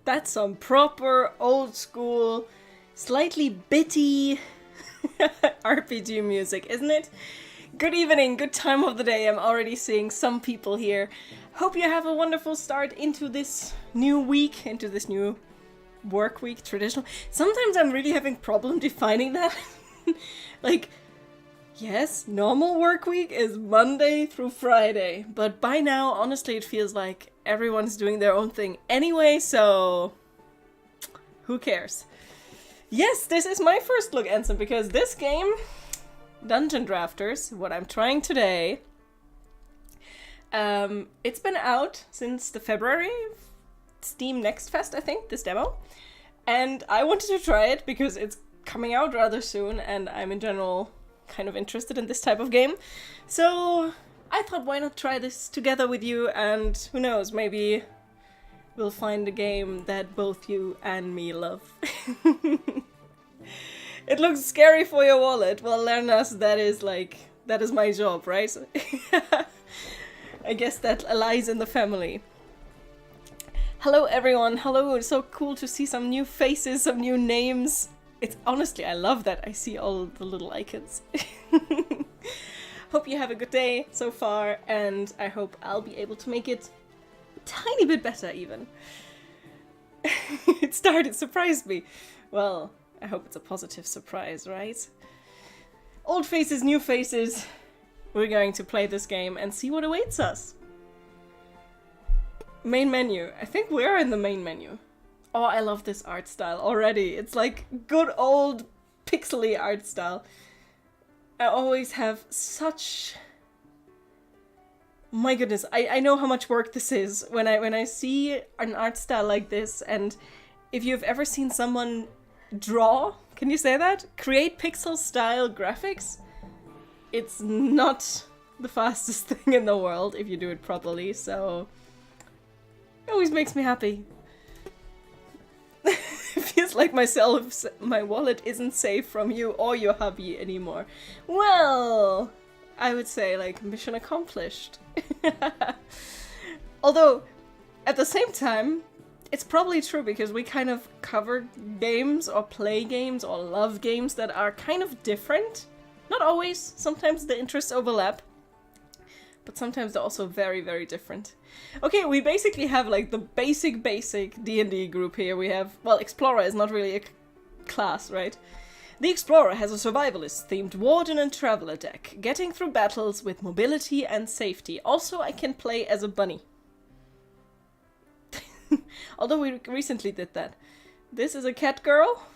That's some proper old school, slightly bitty RPG music, isn't it? Good evening, good time of the day. I'm already seeing some people here. Hope you have a wonderful start into this new week, into this new work week, traditional. Sometimes I'm really having problem defining that. Like, yes, normal work week is Monday through Friday, but by now, honestly, it feels like everyone's doing their own thing anyway, so who cares? Yes, this is my first look, Ensign, because this game, Dungeon Drafters, what I'm trying today, it's been out since the February Steam Next Fest, I think, this demo, and I wanted to try it because it's coming out rather soon, and I'm in general kind of interested in this type of game, so I thought, why not try this together with you, and who knows, maybe we'll find a game that both you and me love. It looks scary for your wallet. Well, Lernas, that is my job, right? I guess that lies in the family. Hello everyone, hello, it's so cool to see some new faces, some new names. It's honestly, I love that I see all the little icons. Hope you have a good day so far, and I hope I'll be able to make it a tiny bit better even. It surprised me. Well, I hope it's a positive surprise, right? Old faces, new faces. We're going to play this game and see what awaits us. Main menu. I think we're in the main menu. Oh, I love this art style already. It's like good old pixely art style. I always have such... My goodness, I know how much work this is when I see an art style like this, and if you've ever seen someone draw, can you say that? Create pixel style graphics? It's not the fastest thing in the world if you do it properly, so it always makes me happy. It feels like my wallet isn't safe from you or your hubby anymore. Well, I would say, like, mission accomplished. Although, at the same time, it's probably true because we kind of cover games or play games or love games that are kind of different. Not always, sometimes the interests overlap. But sometimes they're also very, very different. Okay, we basically have like the basic D&D group here. We have, well, Explorer is not really a class, right? The Explorer has a survivalist-themed Warden and Traveler deck, getting through battles with mobility and safety. Also, I can play as a bunny. Although we recently did that. This is a cat girl.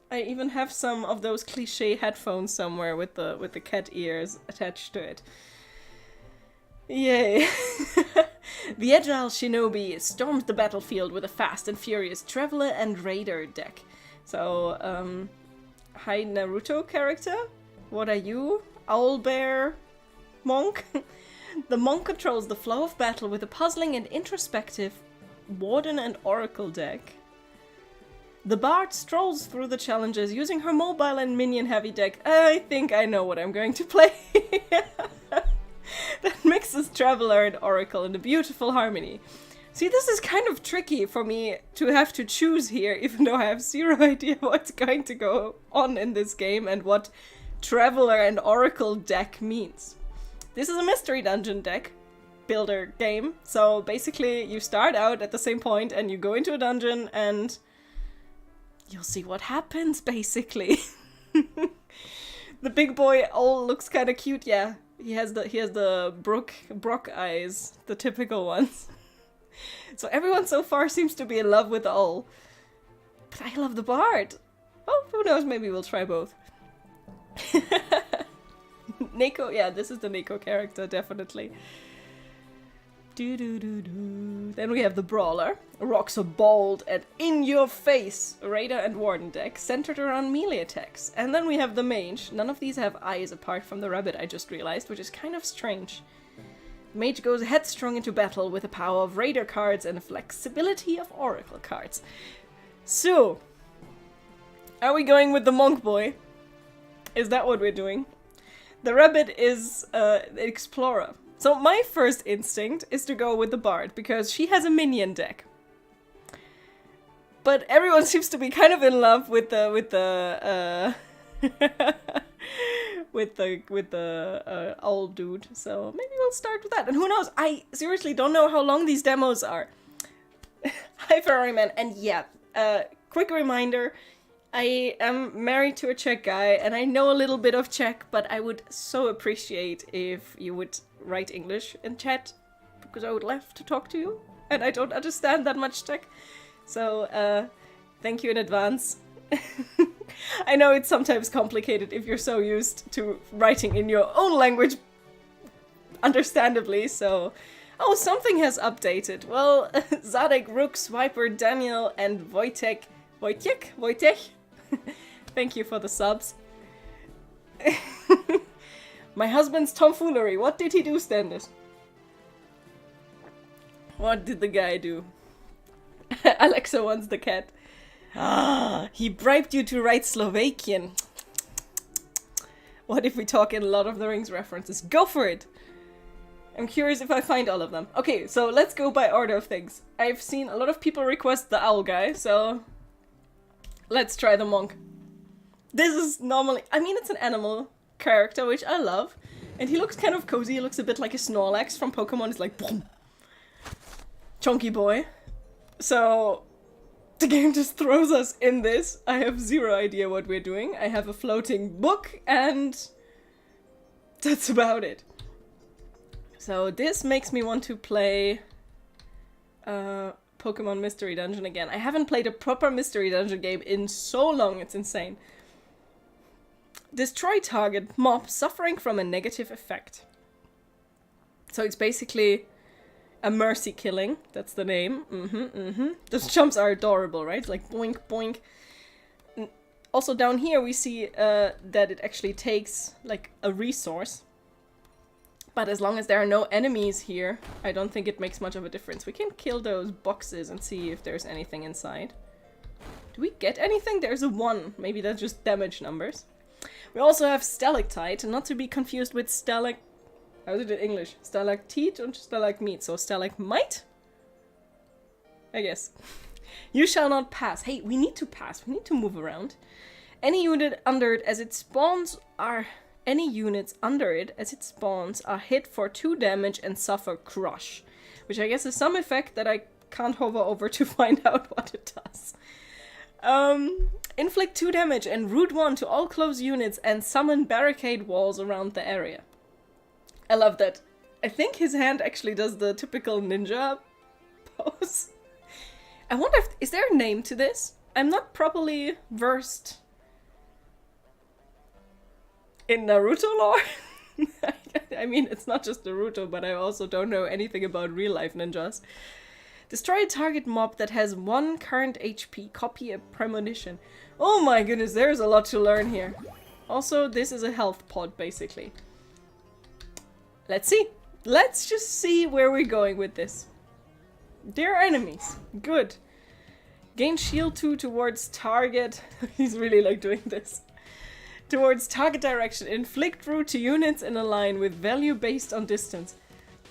I even have some of those cliche headphones somewhere with the cat ears attached to it. Yay. The Agile Shinobi stormed the battlefield with a fast and furious Traveler and Raider deck. So, hi Naruto character. What are you? Owlbear monk? The monk controls the flow of battle with a puzzling and introspective Warden and Oracle deck. The Bard strolls through the challenges using her mobile and minion-heavy deck. I think I know what I'm going to play. That mixes Traveler and Oracle in a beautiful harmony. See, this is kind of tricky for me to have to choose here, even though I have zero idea what's going to go on in this game and what Traveler and Oracle deck means. This is a mystery dungeon deck builder game, so basically you start out at the same point and you go into a dungeon and you'll see what happens, basically. The big boy all looks kind of cute, yeah. He has the Brock eyes, the typical ones. So everyone so far seems to be in love with Ol. But I love the Bard. Oh, who knows, maybe we'll try both. Neko, yeah, this is the Neko character, definitely. Then we have the Brawler. Rocks a bold and in-your-face Raider and Warden deck centered around melee attacks. And then we have the Mage. None of these have eyes apart from the rabbit, I just realized, which is kind of strange. Mage goes headstrong into battle with the power of Raider cards and the flexibility of Oracle cards. So, are we going with the Monk Boy? Is that what we're doing? The rabbit is the Explorer. So my first instinct is to go with the Bard, because she has a minion deck. But everyone seems to be kind of in love with the with the old dude. So maybe we'll start with that. And who knows? I seriously don't know how long these demos are. Hi, Ferrariman. And yeah, quick reminder. I am married to a Czech guy, and I know a little bit of Czech, but I would so appreciate if you would write English in chat, because I would love to talk to you, and I don't understand that much Czech. So, thank you in advance. I know it's sometimes complicated if you're so used to writing in your own language, understandably, so... Oh, something has updated. Well, Zadek, Rook, Swiper, Daniel, and Wojtek... Wojtek? Thank you for the subs. My husband's tomfoolery. What did he do, Standard? What did the guy do? Alexa wants the cat. Ah, he bribed you to write Slovakian. What if we talk in Lord of the Rings references? Go for it! I'm curious if I find all of them. Okay, so let's go by order of things. I've seen a lot of people request the owl guy, so... Let's try the monk. This is normally... I mean, it's an animal character, which I love. And he looks kind of cozy. He looks a bit like a Snorlax from Pokemon. It's like... Boom. Chunky boy. So... The game just throws us in this. I have zero idea what we're doing. I have a floating book, and... That's about it. So this makes me want to play... Pokemon Mystery Dungeon again. I haven't played a proper Mystery Dungeon game in so long, it's insane. Destroy target mob suffering from a negative effect. So it's basically a mercy killing, that's the name. Those jumps are adorable, right? Like boink, boink. Also down here we see that it actually takes like a resource. But as long as there are no enemies here, I don't think it makes much of a difference. We can kill those boxes and see if there's anything inside. Do we get anything? There's a 1. Maybe that's just damage numbers. We also have stalactite, not to be confused with how is it in English? Stalactite and stalagmite. So stalagmite? I guess. You shall not pass. Hey, we need to pass. We need to move around. Any unit under it as it spawns are... Any units under it, as it spawns, are hit for 2 damage and suffer crush. Which I guess is some effect that I can't hover over to find out what it does. Inflict 2 damage and root 1 to all close units and summon barricade walls around the area. I love that. I think his hand actually does the typical ninja pose. I wonder if... Is there a name to this? I'm not properly versed... in Naruto lore? I mean, it's not just Naruto, but I also don't know anything about real-life ninjas. Destroy a target mob that has 1 current HP. Copy a premonition. Oh my goodness, there's a lot to learn here. Also, this is a health pod, basically. Let's see. Let's just see where we're going with this. There are enemies. Good. Gain shield 2 towards target. He's really like doing this. Towards target direction. Inflict root to units in a line with value based on distance.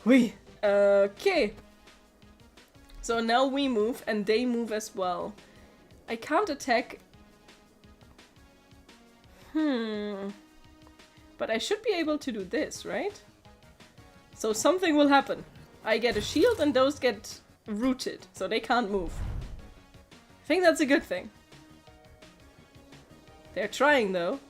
Hui. Okay. So now we move and they move as well. I can't attack. But I should be able to do this, right? So something will happen. I get a shield and those get rooted, so they can't move. I think that's a good thing. They're trying though.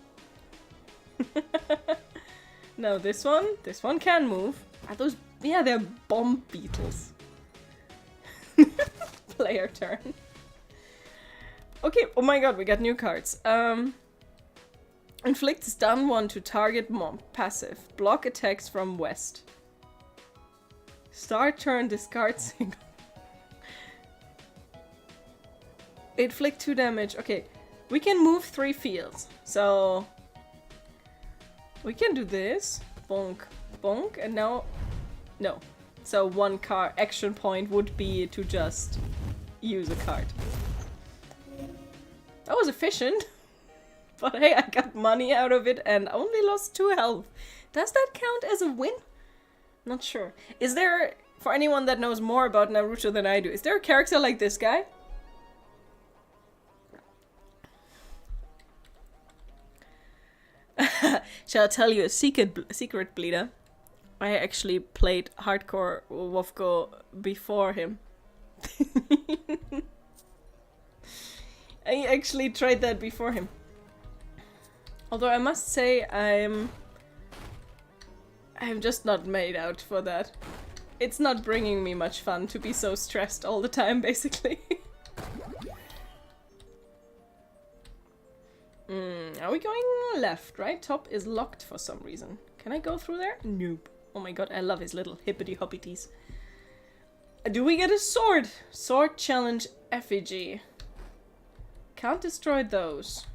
No, this one can move. Are those... Yeah, they're bomb beetles. Player turn. Okay, oh my god, we got new cards. Inflict stun 1 to target mob. Passive. Block attacks from west. Start turn, discard single. Inflict 2 damage. Okay, we can move 3 fields. So... we can do this. Bonk, bonk, and now... No. So 1 card action point would be to just use a card. That was efficient. But hey, I got money out of it and only lost 2 health. Does that count as a win? Not sure. Is there, for anyone that knows more about Naruto than I do, is there a character like this guy? Shall I tell you a secret, Bleeder? I actually played hardcore Wolfgo before him. I actually tried that before him. Although I must say I'm just not made out for that. It's not bringing me much fun to be so stressed all the time, basically. Are we going left, right? Top is locked for some reason. Can I go through there? Nope. Oh my god, I love his little hippity-hoppities. Do we get a sword? Sword challenge effigy. Can't destroy those.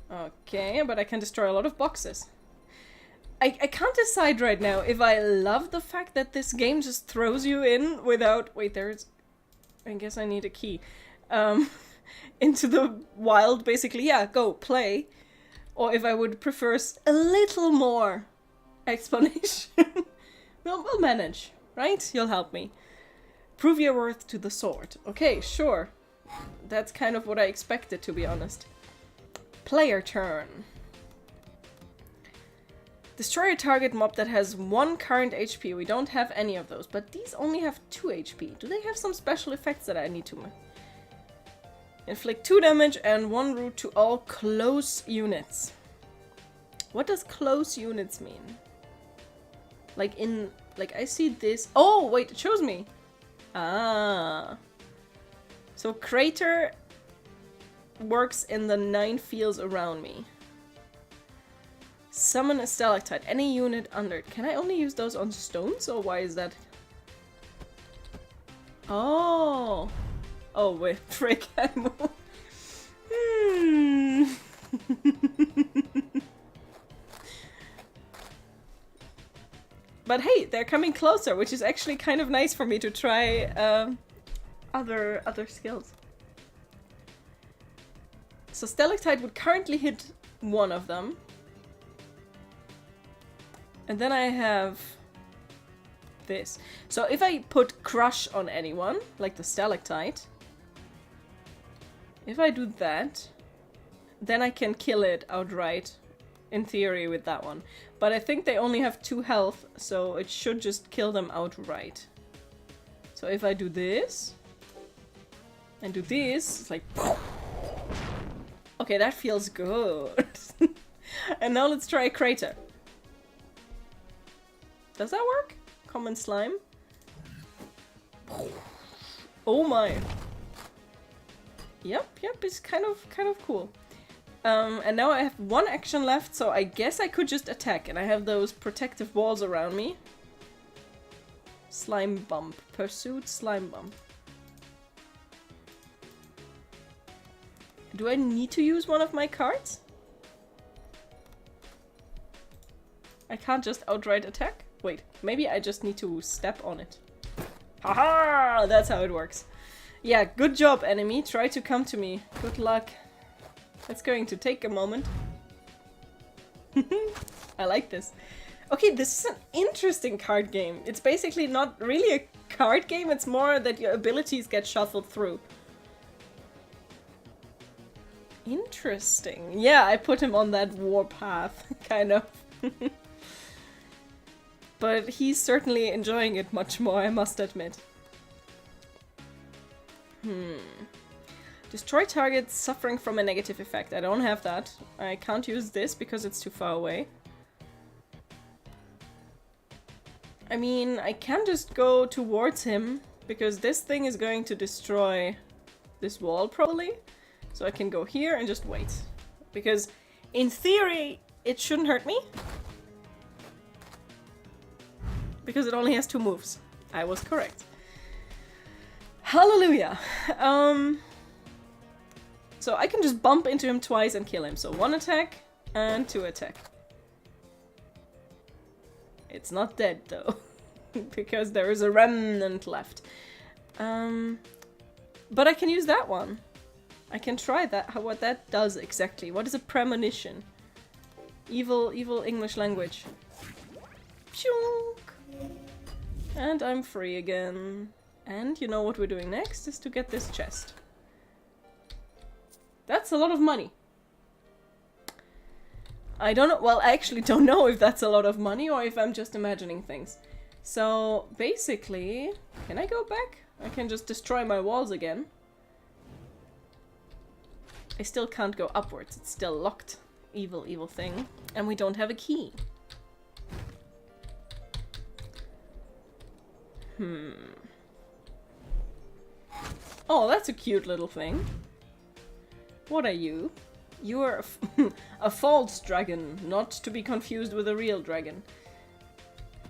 Okay, but I can destroy a lot of boxes. I can't decide right now if I love the fact that this game just throws you in without... Wait, there's... I guess I need a key. Into the wild, basically. Yeah, go, play. Or if I would prefer a little more explanation. We'll manage, right? You'll help me. Prove your worth to the sword. Okay, sure. That's kind of what I expected, to be honest. Player turn. Destroy a target mob that has 1 current HP. We don't have any of those, but these only have 2 HP. Do they have some special effects that I need to... Inflict 2 damage and 1 root to all close units. What does close units mean? Like in... Like I see this... Oh, wait, it shows me. Ah. So Crater works in the 9 fields around me. Summon a stalactite. Any unit under it. Can I only use those on stones, or why is that? Oh. Oh, wait. Frick. But hey, they're coming closer, which is actually kind of nice for me to try other skills. So stalactite would currently hit one of them. And then I have this. So if I put crush on anyone, like the stalactite, if I do that, then I can kill it outright, in theory, with that one. But I think they only have 2 health, so it should just kill them outright. So if I do this, and do this, it's like... Okay, that feels good. And now let's try a Crater. Does that work? Common slime. Oh my. Yep, it's kind of cool. And now I have 1 action left, so I guess I could just attack, and I have those protective walls around me. Slime bump. Pursued slime bump. Do I need to use one of my cards? I can't just outright attack? Wait, maybe I just need to step on it. Haha! That's how it works. Yeah, good job, enemy. Try to come to me. Good luck. It's going to take a moment. I like this. Okay, this is an interesting card game. It's basically not really a card game, it's more that your abilities get shuffled through. Interesting. Yeah, I put him on that war path, kind of. But he's certainly enjoying it much more, I must admit. Destroy targets suffering from a negative effect. I don't have that. I can't use this because it's too far away. I mean, I can just go towards him because this thing is going to destroy this wall probably. So I can go here and just wait. Because in theory, it shouldn't hurt me. Because it only has 2 moves. I was correct. Hallelujah. So I can just bump into him twice and kill him. So 1 attack and 2 attack. It's not dead though. Because there is a remnant left. But I can use that one. I can try that, what that does exactly. What is a premonition? Evil English language. Pshunk! And I'm free again. And you know what we're doing next is to get this chest. That's a lot of money. I don't know. Well, I actually don't know if that's a lot of money or if I'm just imagining things. So basically, can I go back? I can just destroy my walls again. I still can't go upwards. It's still locked. Evil, evil thing. And we don't have a key. Oh, that's a cute little thing. What are you? You are a false dragon, not to be confused with a real dragon.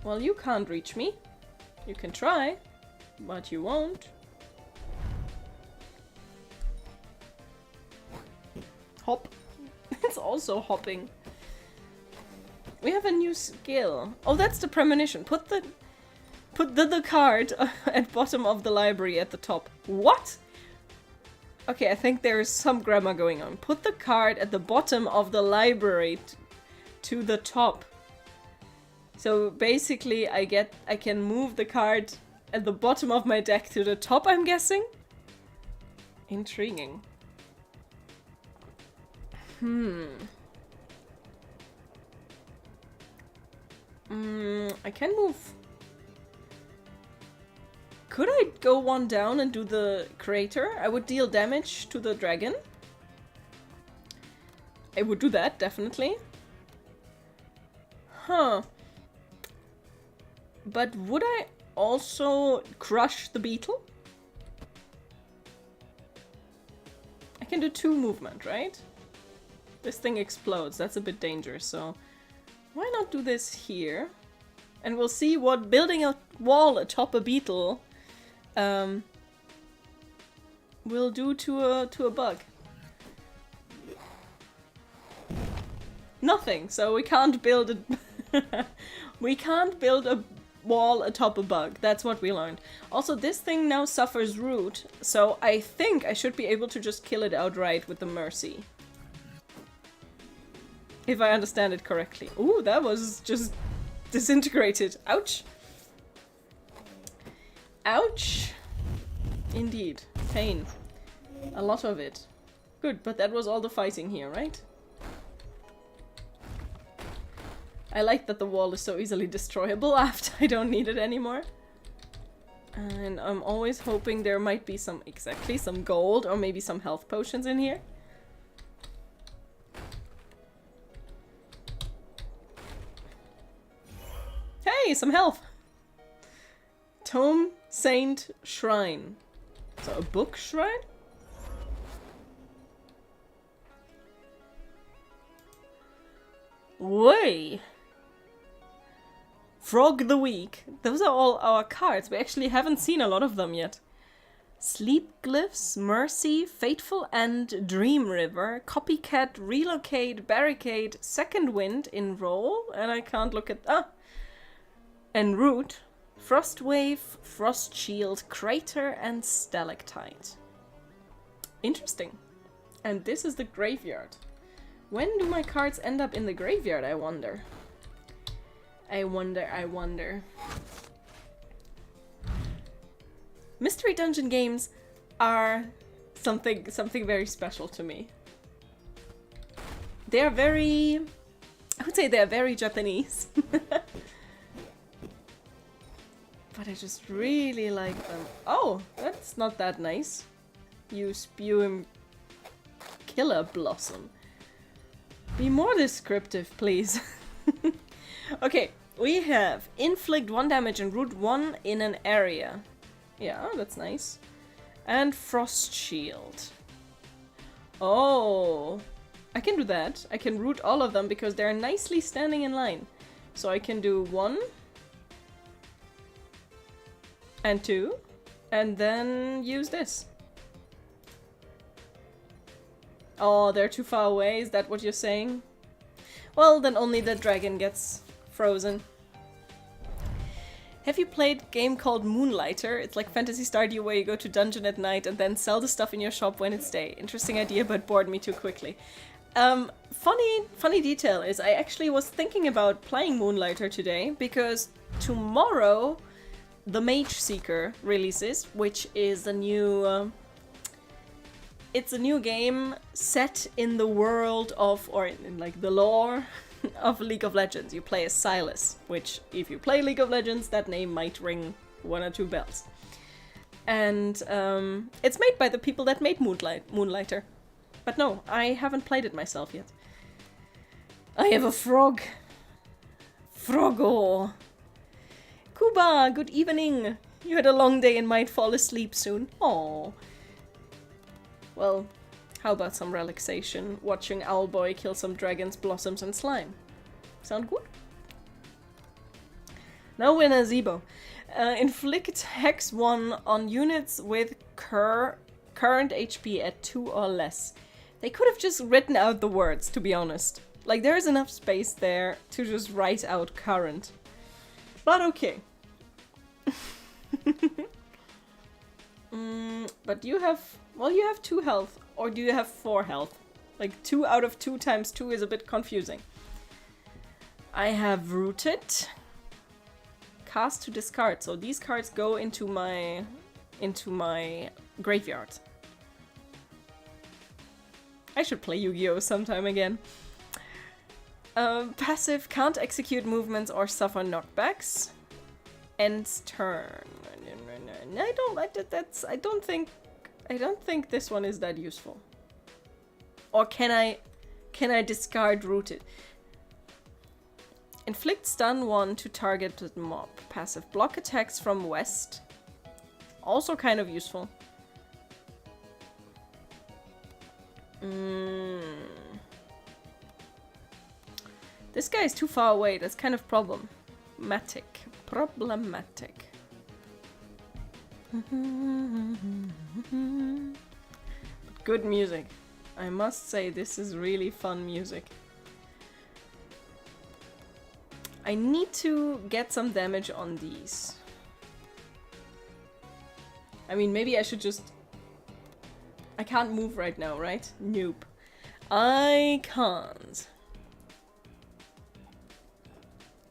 Well, you can't reach me. You can try, but you won't. Hop. It's also hopping. We have a new skill. Oh, that's the premonition. Put the card at bottom of the library at the top. What? Okay, I think there is some grammar going on. Put the card at the bottom of the library to the top. So basically I can move the card at the bottom of my deck to the top, I'm guessing? Intriguing. I can move. Could I go one down and do the crater? I would deal damage to the dragon. I would do that, definitely. Huh. But would I also crush the beetle? I can do 2 movement, right? This thing explodes. That's a bit dangerous, so why not do this here? And we'll see what building a wall atop a beetle will do to a bug. Nothing. So we can't build a we can't build a wall atop a bug. That's what we learned. Also, this thing now suffers root, so I think I should be able to just kill it outright with the mercy. If I understand it correctly. Ooh, that was just disintegrated. Ouch. Ouch. Indeed. Pain. A lot of it. Good, but that was all the fighting here, right? I like that the wall is so easily destroyable after I don't need it anymore. And I'm always hoping there might be some gold or maybe some health potions in here. Hey, some health! Tome Saint Shrine. So a book shrine? Way! Frog the Week. Those are all our cards. We actually haven't seen a lot of them yet. Sleep Glyphs, Mercy, Fateful End, Dream River, Copycat, Relocate, Barricade, Second Wind, Enroll, and I can't look at... Enroute, Frostwave, Frost Shield, Crater, and Stalactite. Interesting. And this is the graveyard. When do my cards end up in the graveyard, I wonder? I wonder. Mystery Dungeon games are something very special to me. They are very... I would say they are very Japanese. But I just really like them. Oh, that's not that nice. You spewing killer blossom. Be more descriptive, please. Okay, we have inflict 1 damage and root 1 in an area. Yeah, that's nice. And frost shield. Oh, I can do that. I can root all of them because they're nicely standing in line. So I can do 1 and 2 and then use this. Oh, they're too far away. Is that what you're saying? Well, then only the dragon gets frozen. Have you played a game called Moonlighter? It's like Phantasy Stardew where you go to dungeon at night and then sell the stuff in your shop when it's day. Interesting idea, but bored me too quickly. Funny detail is I actually was thinking about playing Moonlighter today because tomorrow the Mage Seeker releases, which is a new... it's a new game set in the world of, or in like the lore of League of Legends. You play as Sylas, which, if you play League of Legends, that name might ring one or two bells. And it's made by the people that made Moonlighter. But no, I haven't played it myself yet. I have a frog. Froggo. Kuba, good evening. You had a long day and might fall asleep soon. Aww. Well, how about some relaxation? Watching Owlboy kill some dragons, blossoms, and slime. Sound good? Now we're in a Zebo. Inflict Hex 1 on units with current HP at 2 or less. They could have just written out the words, to be honest. Like, there's enough space there to just write out current. But okay. But you have... Well, you have 2 health. Or do you have 4 health? Like, 2 out of 2 times 2 is a bit confusing. I have Rooted. Cast to discard. So these cards go into my graveyard. I should play Yu-Gi-Oh! Sometime again. Passive, can't execute movements or suffer knockbacks. Ends turn. I don't think this one is that useful. Or can I discard Rooted? Inflict stun 1 to targeted mob. Passive, block attacks from west. Also kind of useful. This guy is too far away. That's kind of problematic. But good music. I must say, this is really fun music. I need to get some damage on these. I mean, maybe I should just... I can't move right now, right? Nope. I can't.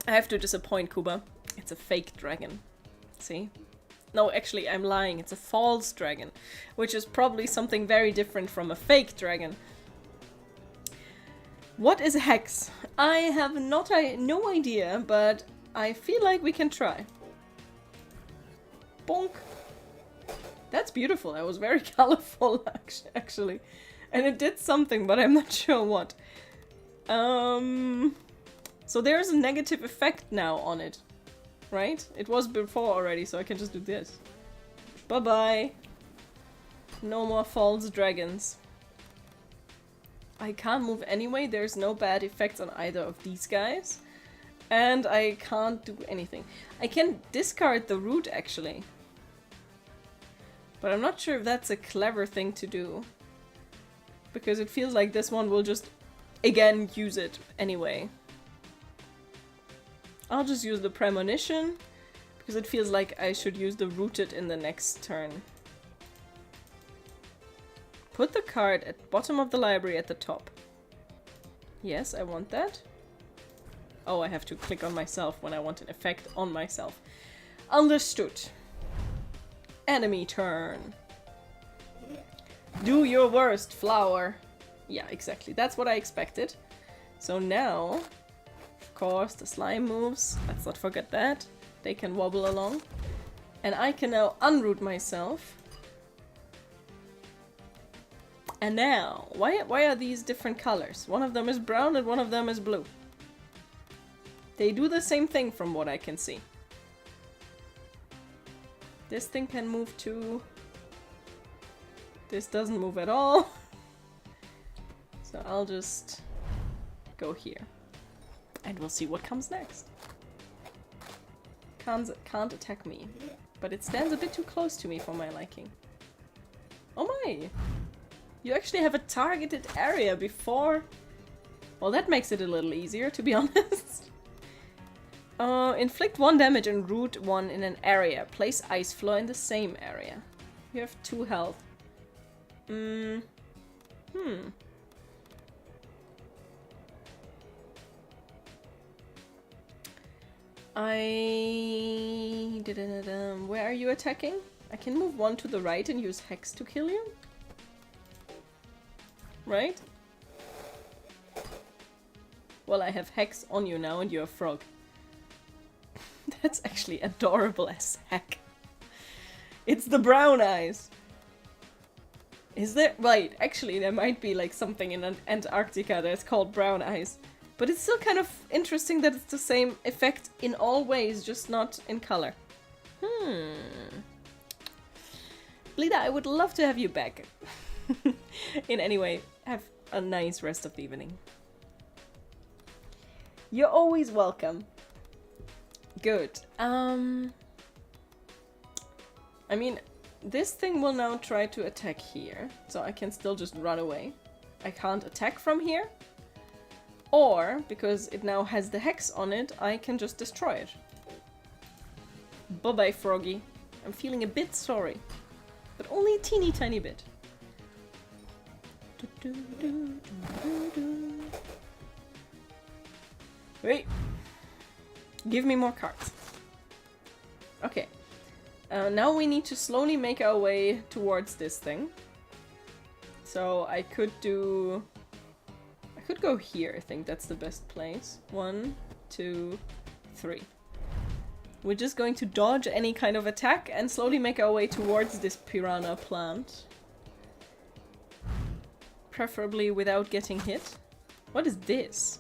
I have to disappoint Kuba. It's a fake dragon. See? No, actually, I'm lying. It's a false dragon. Which is probably something very different from a fake dragon. What is Hex? I have no idea, but I feel like we can try. Bonk. That's beautiful. That was very colorful, actually. And it did something, but I'm not sure what. So there's a negative effect now on it. Right? It was before already, so I can just do this. Bye-bye. No more false dragons. I can't move anyway. There's no bad effects on either of these guys. And I can't do anything. I can discard the root, actually. But I'm not sure if that's a clever thing to do. Because it feels like this one will just, again, use it anyway. I'll just use the Premonition, because it feels like I should use the Rooted in the next turn. Put the card at bottom of the library at the top. Yes, I want that. Oh, I have to click on myself when I want an effect on myself. Understood. Enemy turn. Do your worst, flower. Yeah, exactly. That's what I expected. So now... Of course, the slime moves. Let's not forget that. They can wobble along. And I can now unroot myself. And now, why are these different colors? One of them is brown and one of them is blue. They do the same thing from what I can see. This thing can move too. This doesn't move at all. So I'll just go here. And we'll see what comes next. Can't attack me. But it stands a bit too close to me for my liking. Oh my! You actually have a targeted area before... Well, that makes it a little easier, to be honest. Inflict 1 damage and root 1 in an area. Place Ice Floor in the same area. You have 2 health. Where are you attacking? I can move 1 to the right and use Hex to kill you. Right? Well, I have Hex on you now and you're a frog. That's actually adorable as heck. It's the brown eyes. Is there? Wait, actually there might be like something in Antarctica that's called brown eyes. But it's still kind of interesting that it's the same effect in all ways, just not in color. Bleeda, I would love to have you back. In any way, have a nice rest of the evening. You're always welcome. Good. I mean, this thing will now try to attack here, so I can still just run away. I can't attack from here. Or, because it now has the Hex on it, I can just destroy it. Bye-bye, Froggy. I'm feeling a bit sorry. But only a teeny tiny bit. Wait. Give me more cards. Okay. Now we need to slowly make our way towards this thing. So I could do... I could go here, I think that's the best place. 1, 2, 3. We're just going to dodge any kind of attack and slowly make our way towards this piranha plant. Preferably without getting hit. What is this?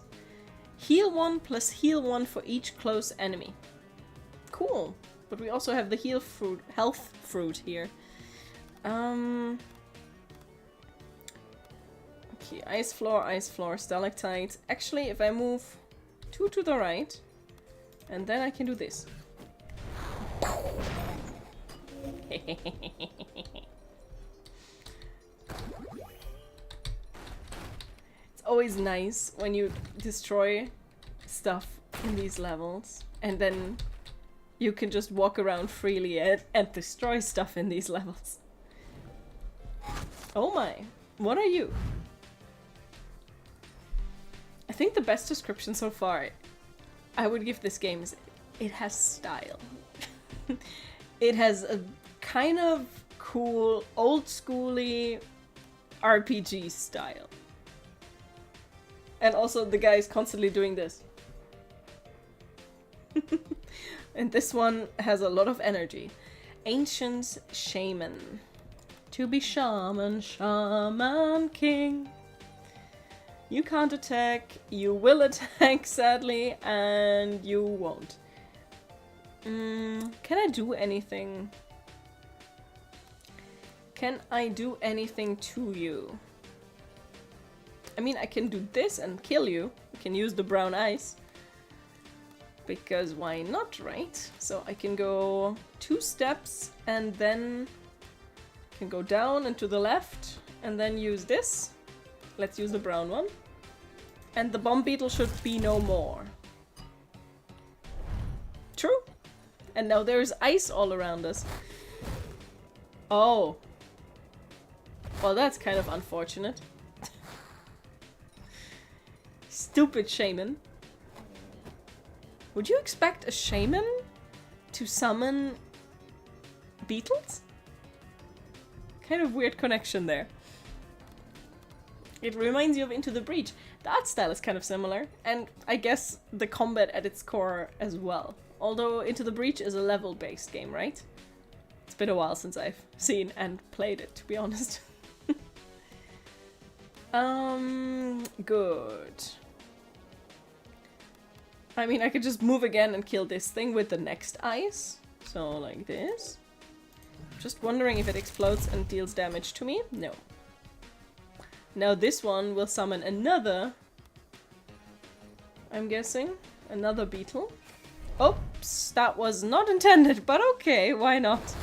Heal 1 plus heal 1 for each close enemy. Cool. But we also have the health fruit here. Okay, ice floor, stalactite. Actually, if I move 2 to the right, and then I can do this. It's always nice when you destroy stuff in these levels, and then you can just walk around freely and destroy stuff in these levels. Oh my, what are you? I think the best description so far I would give this game is it has style. It has a kind of cool, old-schooly RPG style. And also the guy is constantly doing this. And this one has a lot of energy. Ancient Shaman. To be shaman, shaman king. You can't attack, you will attack sadly, and you won't. Can I do anything? Can I do anything to you? I mean, I can do this and kill you. I can use the brown ice. Because why not, right? So I can go 2 steps and then can go down and to the left and then use this. Let's use the brown one. And the bomb beetle should be no more. True. And now there's ice all around us. Oh. Well, that's kind of unfortunate. Stupid shaman. Would you expect a shaman to summon beetles? Kind of weird connection there. It reminds you of Into the Breach. The art style is kind of similar, and I guess the combat at its core as well. Although Into the Breach is a level-based game, right? It's been a while since I've seen and played it, to be honest. Good. I mean, I could just move again and kill this thing with the next ice. So, like this. Just wondering if it explodes and deals damage to me. No. Now this one will summon another, I'm guessing, another beetle. Oops, that was not intended, but okay, why not?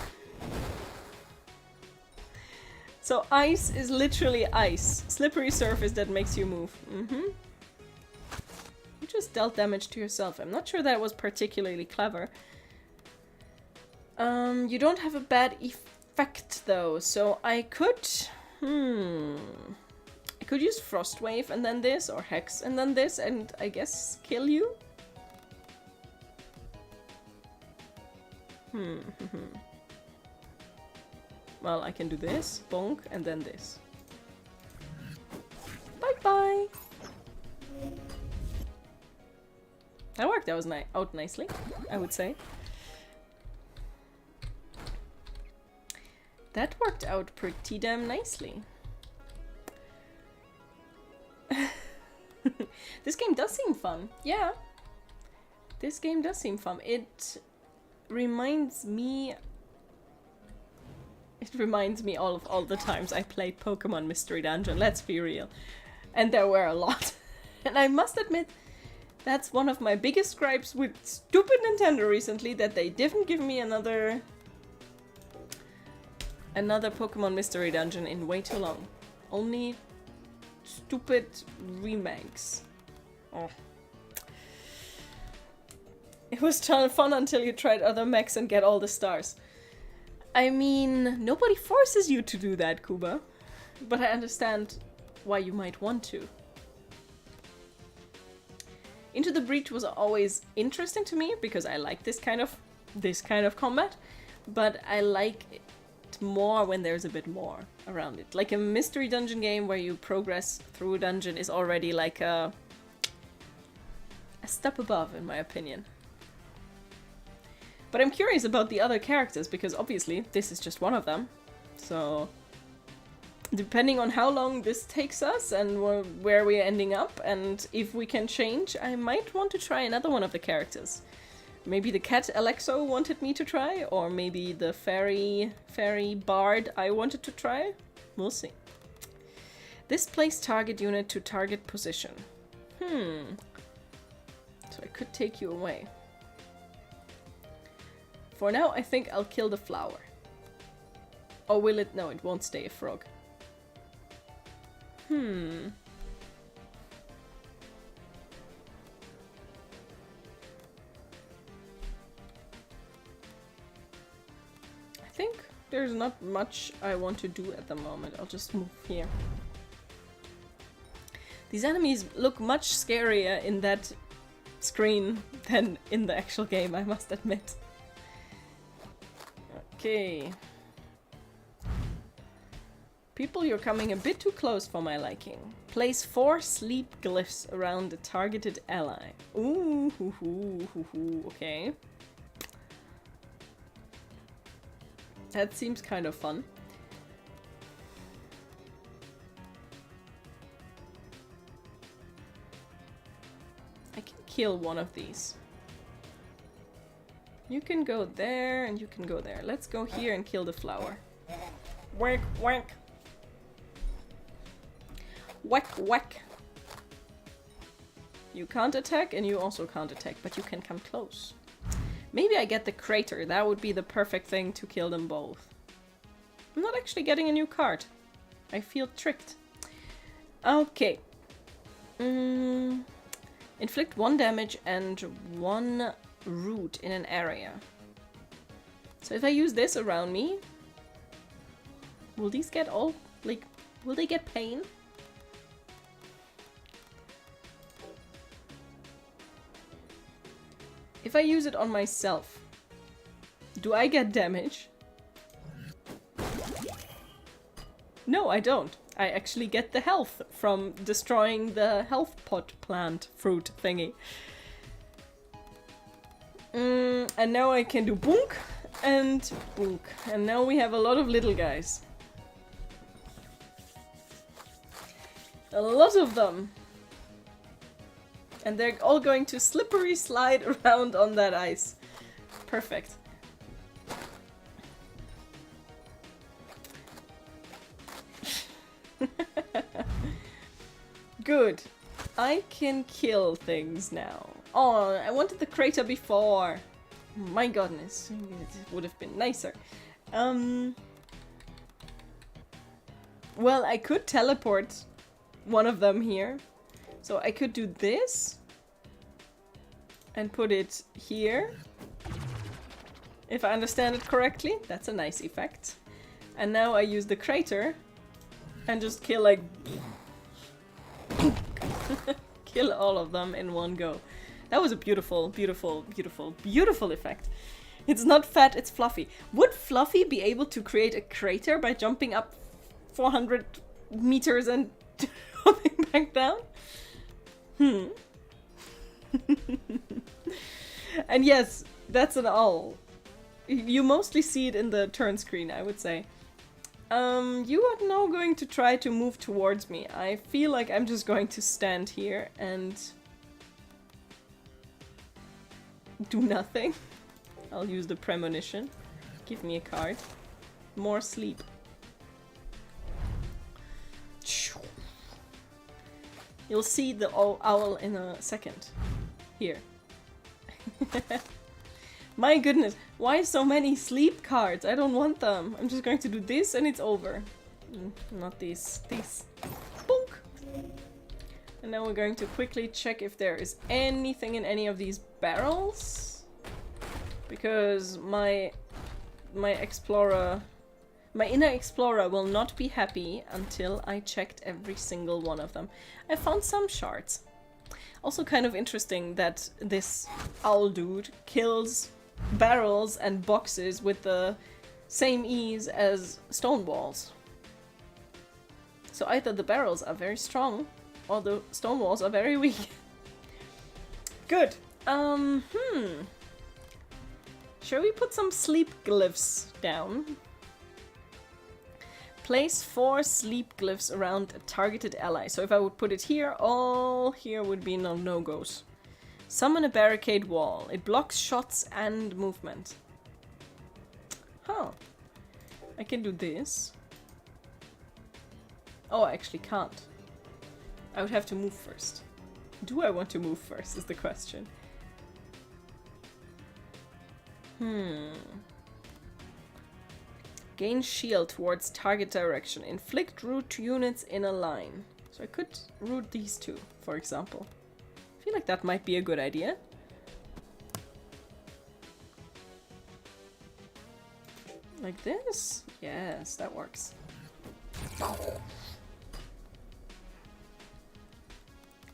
So ice is literally ice. Slippery surface that makes you move. You just dealt damage to yourself. I'm not sure that was particularly clever. You don't have a bad effect though, so I could... I could use Frost Wave and then this, or Hex and then this, and I guess kill you? Well, I can do this, bonk, and then this. Bye-bye! worked out nicely, I would say. That worked out pretty damn nicely. This game does seem fun. Yeah. This game does seem fun. It reminds me all the times I played Pokemon Mystery Dungeon, let's be real. And there were a lot. And I must admit, that's one of my biggest gripes with stupid Nintendo recently, that they didn't give me another Pokemon Mystery Dungeon in way too long. Only stupid remakes. Oh. It was fun until you tried other mechs and get all the stars. I mean, nobody forces you to do that, Kuba. But I understand why you might want to. Into the Breach was always interesting to me because I like this kind of combat, but I like it more when there's a bit more around it. Like a mystery dungeon game where you progress through a dungeon is already like a step above, in my opinion. But I'm curious about the other characters, because obviously this is just one of them. So, depending on how long this takes us and where we're ending up, and if we can change, I might want to try another one of the characters. Maybe the cat Alexo wanted me to try, or maybe the fairy bard I wanted to try. We'll see. Displace target unit to target position. So I could take you away. For now, I think I'll kill the flower. Or will it? No, it won't stay a frog. I think there's not much I want to do at the moment. I'll just move here. These enemies look much scarier in that screen than in the actual game, I must admit. Okay. People, you're coming a bit too close for my liking. Place 4 sleep glyphs around the targeted ally. Ooh, okay. That seems kind of fun. I can kill one of these. You can go there and you can go there. Let's go here and kill the flower. Whack, whack. Whack, whack. You can't attack and you also can't attack, but you can come close. Maybe I get the crater. That would be the perfect thing to kill them both. I'm not actually getting a new card. I feel tricked. Okay. Inflict 1 damage and 1 root in an area. So if I use this around me, will these get all, like, will they get pain? If I use it on myself, do I get damage? No, I don't. I actually get the health from destroying the health pot plant fruit thingy. And now I can do boonk and boonk. And now we have a lot of little guys. A lot of them. And they're all going to slippery slide around on that ice. Perfect. Good. I can kill things now. Oh, I wanted the crater before. My goodness. It would have been nicer. Well, I could teleport one of them here. So I could do this. And put it here. If I understand it correctly. That's a nice effect. And now I use the crater. And just kill like... kill all of them in one go. That was a beautiful, beautiful, beautiful, beautiful effect. It's not fat, it's Fluffy. Would Fluffy be able to create a crater by jumping up 400 meters and dropping back down? And yes, that's an owl. You mostly see it in the turn screen, I would say. You are now going to try to move towards me. I feel like I'm just going to stand here and do nothing. I'll use the premonition. Give me a card. More sleep. You'll see the owl in a second. Here. My goodness, why so many sleep cards? I don't want them. I'm just going to do this and it's over. Not these. These. Bonk! And now we're going to quickly check if there is anything in any of these barrels. Because my explorer... My inner explorer will not be happy until I checked every single one of them. I found some shards. Also kind of interesting that this owl dude kills barrels and boxes with the same ease as stone walls. So either the barrels are very strong or the stone walls are very weak. Good. Shall we put some sleep glyphs down? Place 4 sleep glyphs around a targeted ally. So if I would put it here, all here would be no-goes. Summon a barricade wall. It blocks shots and movement. Huh. I can do this. Oh, I actually can't. I would have to move first. Do I want to move first is the question. Gain shield towards target direction. Inflict root to units in a line. So I could root these two, for example. I feel like that might be a good idea. Like this? Yes, that works.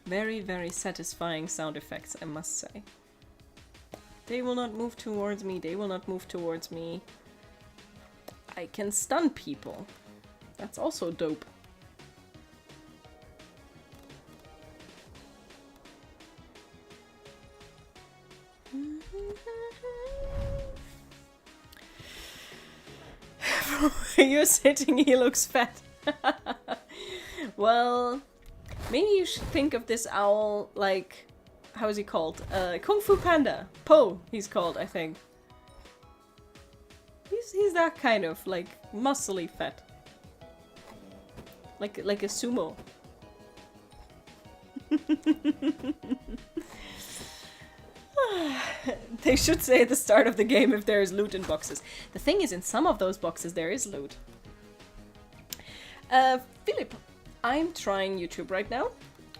Very, very satisfying sound effects, I must say. They will not move towards me. They will not move towards me. I can stun people. That's also dope. You're sitting, he looks fat. Well, maybe you should think of this owl like... How is he called? Kung Fu Panda. Po, he's called, I think. He's that kind of, like, muscly fat. Like a sumo. They should say at the start of the game if there is loot in boxes. The thing is, in some of those boxes there is loot. Philip, I'm trying YouTube right now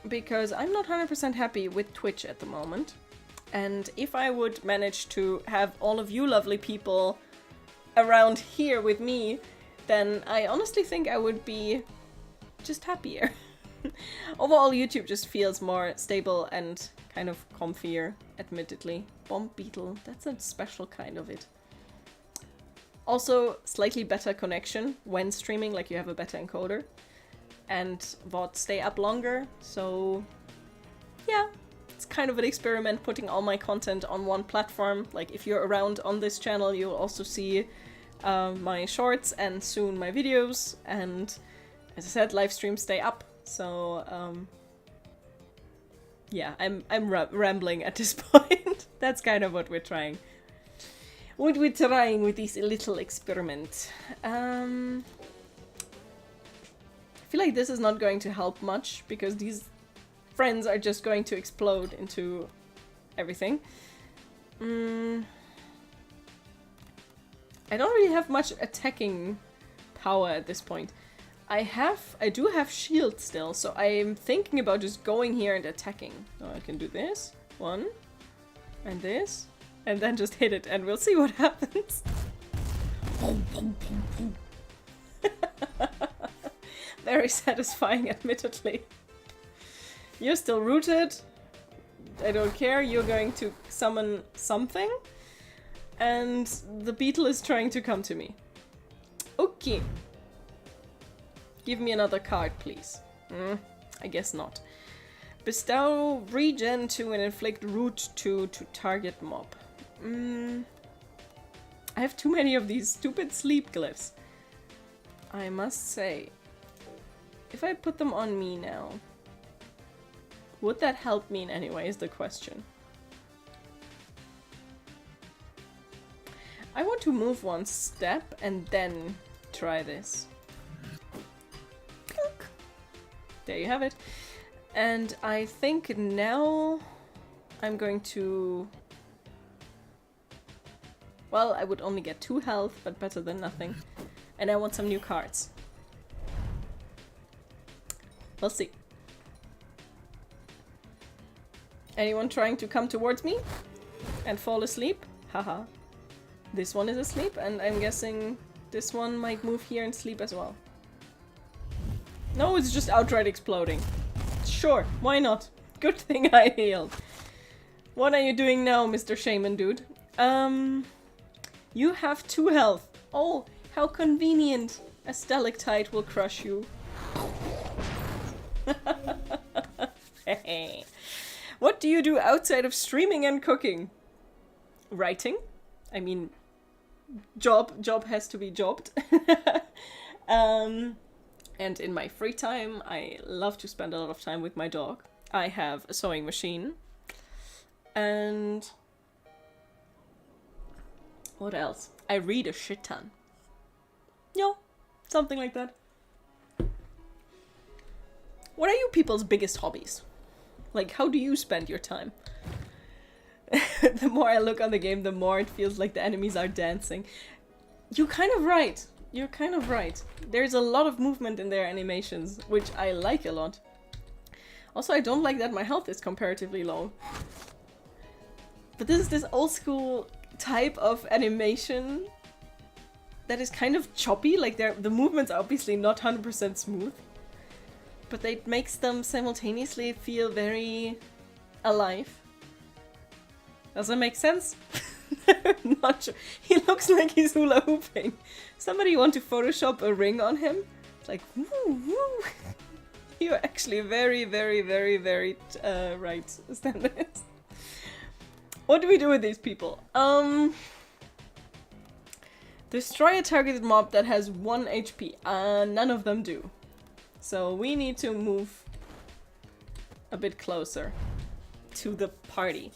because I'm not 100% happy with Twitch at the moment. And if I would manage to have all of you lovely people around here with me, then I honestly think I would be just happier. Overall, YouTube just feels more stable and kind of comfier, admittedly. Bomb Beetle, that's a special kind of it. Also, slightly better connection when streaming, like you have a better encoder. And VODs stay up longer, so yeah, it's kind of an experiment putting all my content on one platform. Like if you're around on this channel, you'll also see my shorts and soon my videos. And as I said, live streams stay up. So yeah, I'm rambling at this point. That's kind of what we're trying. What we're trying with this little experiment. I feel like this is not going to help much because these friends are just going to explode into everything. I don't really have much attacking power at this point. I do have shield still, so I'm thinking about just going here and attacking. So I can do this, one, and this, and then just hit it, and we'll see what happens. Very satisfying, admittedly. You're still rooted. I don't care. You're going to summon something. And the beetle is trying to come to me. Okay. Give me another card, please. I guess not. Bestow regen to and inflict root to target mob. I have too many of these stupid sleep glyphs. I must say. If I put them on me now, would that help me in any way is the question. I want to move one step and then try this. There you have it. And I think now I'm going to... Well, I would only get 2 health, but better than nothing. And I want some new cards. We'll see. Anyone trying to come towards me and fall asleep? Haha. This one is asleep, and I'm guessing this one might move here and sleep as well. No, it's just outright exploding. Sure, why not? Good thing I healed. What are you doing now, Mr. Shaman dude? You have 2 health. Oh, how convenient. A stalactite will crush you. What do you do outside of streaming and cooking? Writing. I mean, job has to be jobbed. And in my free time, I love to spend a lot of time with my dog. I have a sewing machine. And what else? I read a shit ton. Yeah, something like that. What are you people's biggest hobbies? Like, how do you spend your time? The more I look on the game, the more it feels like the enemies are dancing. You're kind of right. You're kind of right. There's a lot of movement in their animations, which I like a lot. Also, I don't like that my health is comparatively low. But this is this old school type of animation that is kind of choppy. Like, the movements are obviously not 100% smooth. But it makes them simultaneously feel very alive. Does that make sense? Not sure. He looks like he's hula hooping. Somebody want to Photoshop a ring on him? It's like, woo, woo. You're actually very, very, very, very right, Stannis. What do we do with these people? Destroy a targeted mob that has 1 HP. None of them do. So we need to move a bit closer to the party.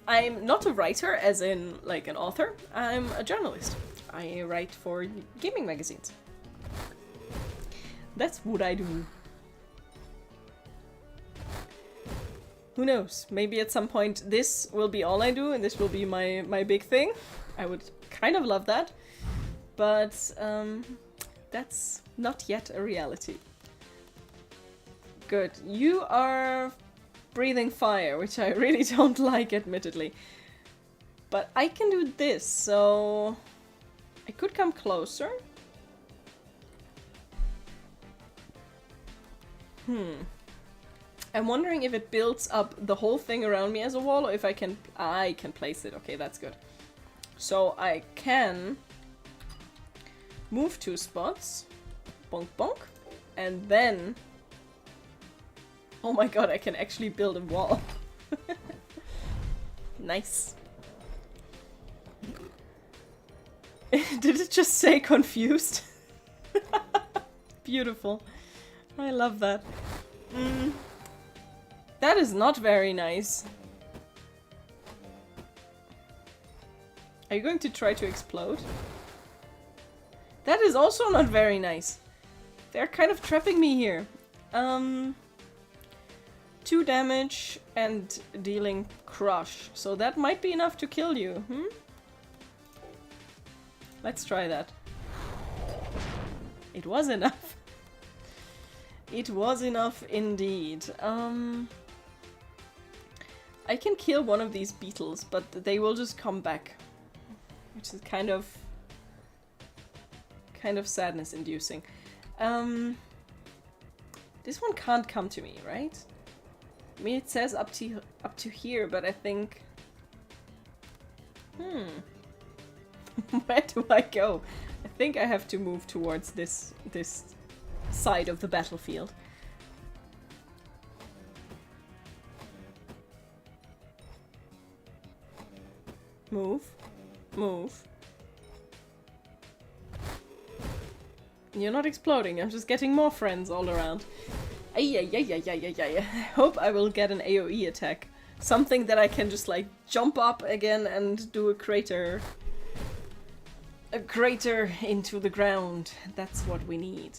I'm not a writer, as in, like, an author. I'm a journalist. I write for gaming magazines. That's what I do. Who knows? Maybe at some point this will be all I do and this will be my big thing. I would kind of love that. But, that's not yet a reality. Good. You are breathing fire, which I really don't like, admittedly. But I can do this, so I could come closer. I'm wondering if it builds up the whole thing around me as a wall, or if I can place it. Okay, that's good. So I can move 2 spots. Bonk bonk. And then... Oh my god, I can actually build a wall. Nice. Did it just say confused? Beautiful. I love that. That is not very nice. Are you going to try to explode? That is also not very nice. They're kind of trapping me here. 2 damage and dealing crush. So that might be enough to kill you, Let's try that. It was enough. It was enough indeed. I can kill one of these beetles, but they will just come back. Which is kind of sadness inducing. This one can't come to me, right? I mean, it says up to here, but I think... Where do I go? I think I have to move towards this side of the battlefield. Move. Move. You're not exploding, I'm just getting more friends all around. I hope I will get an AoE attack. Something that I can just like jump up again and do a crater. A crater into the ground. That's what we need.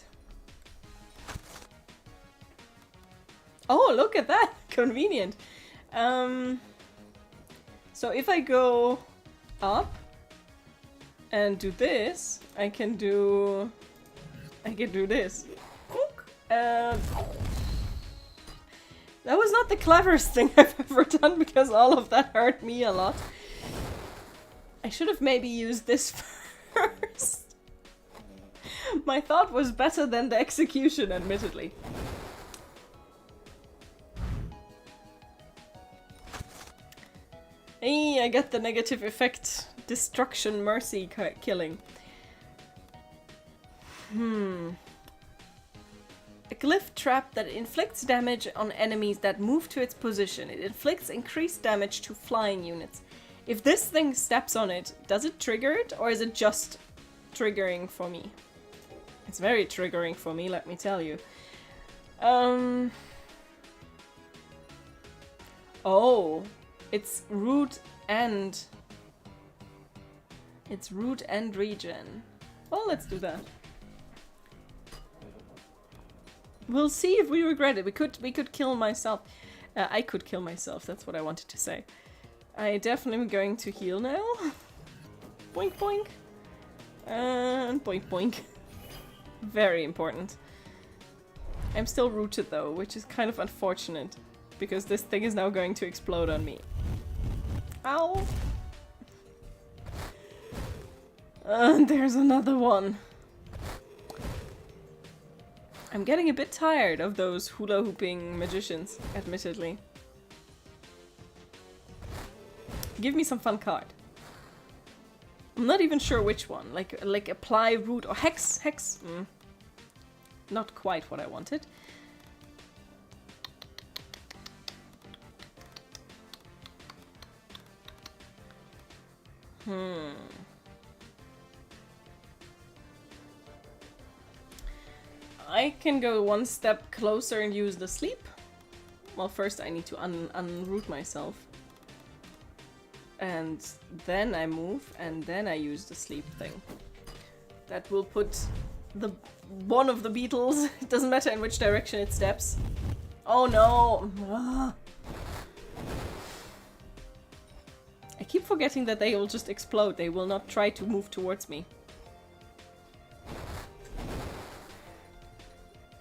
Oh, look at that! Convenient. So if I go up and do this, I can do this. That was not the cleverest thing I've ever done because all of that hurt me a lot. I should have maybe used this first. My thought was better than the execution, admittedly. Hey, I get the negative effect. Destruction, mercy, killing. A glyph trap that inflicts damage on enemies that move to its position. It inflicts increased damage to flying units. If this thing steps on it, does it trigger it, or is it just triggering for me? It's very triggering for me, let me tell you. Oh, it's root and... It's root and regen. Well, let's do that. We'll see if we regret it. We could kill myself. I could kill myself, that's what I wanted to say. I definitely am going to heal now. Boink boink. And boink boink. Very important. I'm still rooted though, which is kind of unfortunate. Because this thing is now going to explode on me. Ow! And there's another one. I'm getting a bit tired of those hula hooping magicians, admittedly. Give me some fun card. I'm not even sure which one. Like apply root or hex. Not quite what I wanted. I can go one step closer and use the sleep. Well, first I need to unroot myself. And then I move, and then I use the sleep thing. That will put one of the beetles, it doesn't matter in which direction it steps. Oh no! I keep forgetting that they will just explode, they will not try to move towards me.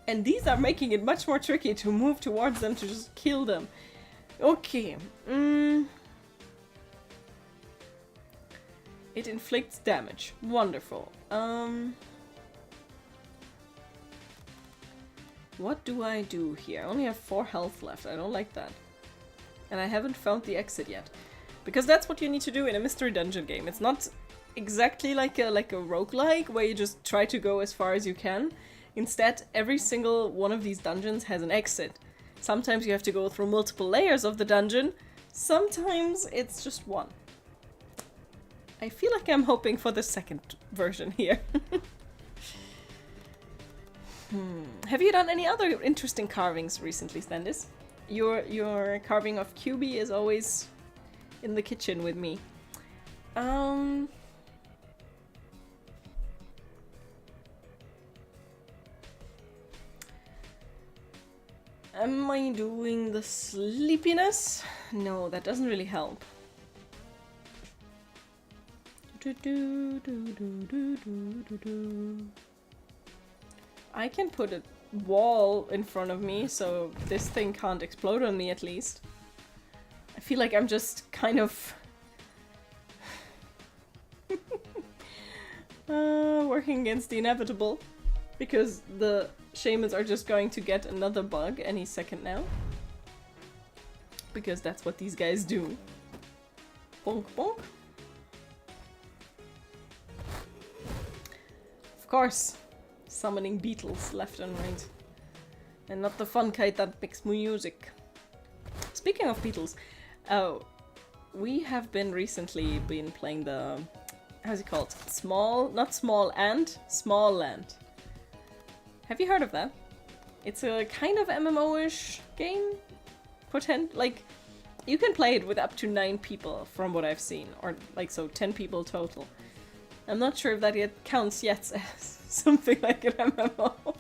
And these are making it much more tricky to move towards them to just kill them. Okay. It inflicts damage. Wonderful. What do I do here? I only have 4 health left. I don't like that. And I haven't found the exit yet. Because that's what you need to do in a mystery dungeon game. It's not exactly like a roguelike where you just try to go as far as you can. Instead, every single one of these dungeons has an exit. Sometimes you have to go through multiple layers of the dungeon. Sometimes it's just one. I feel like I'm hoping for the second version here. Have you done any other interesting carvings recently, Standis? Your carving of QB is always in the kitchen with me. Am I doing the sleepiness? No, that doesn't really help. I can put a wall in front of me, so this thing can't explode on me at least. I feel like I'm just kind of... working against the inevitable. Because the shamans are just going to get another bug any second now. Because that's what these guys do. Bonk bonk. Of course. Summoning beetles left and right. And not the fun kind that makes music. Speaking of beetles, oh, we have been recently playing the, how's it called? Not Small Ant, Small Land. Have you heard of that? It's a kind of MMO-ish game. Like, you can play it with up to 9 people from what I've seen, or like, so 10 people total. I'm not sure if that yet counts yet as something like an MMO.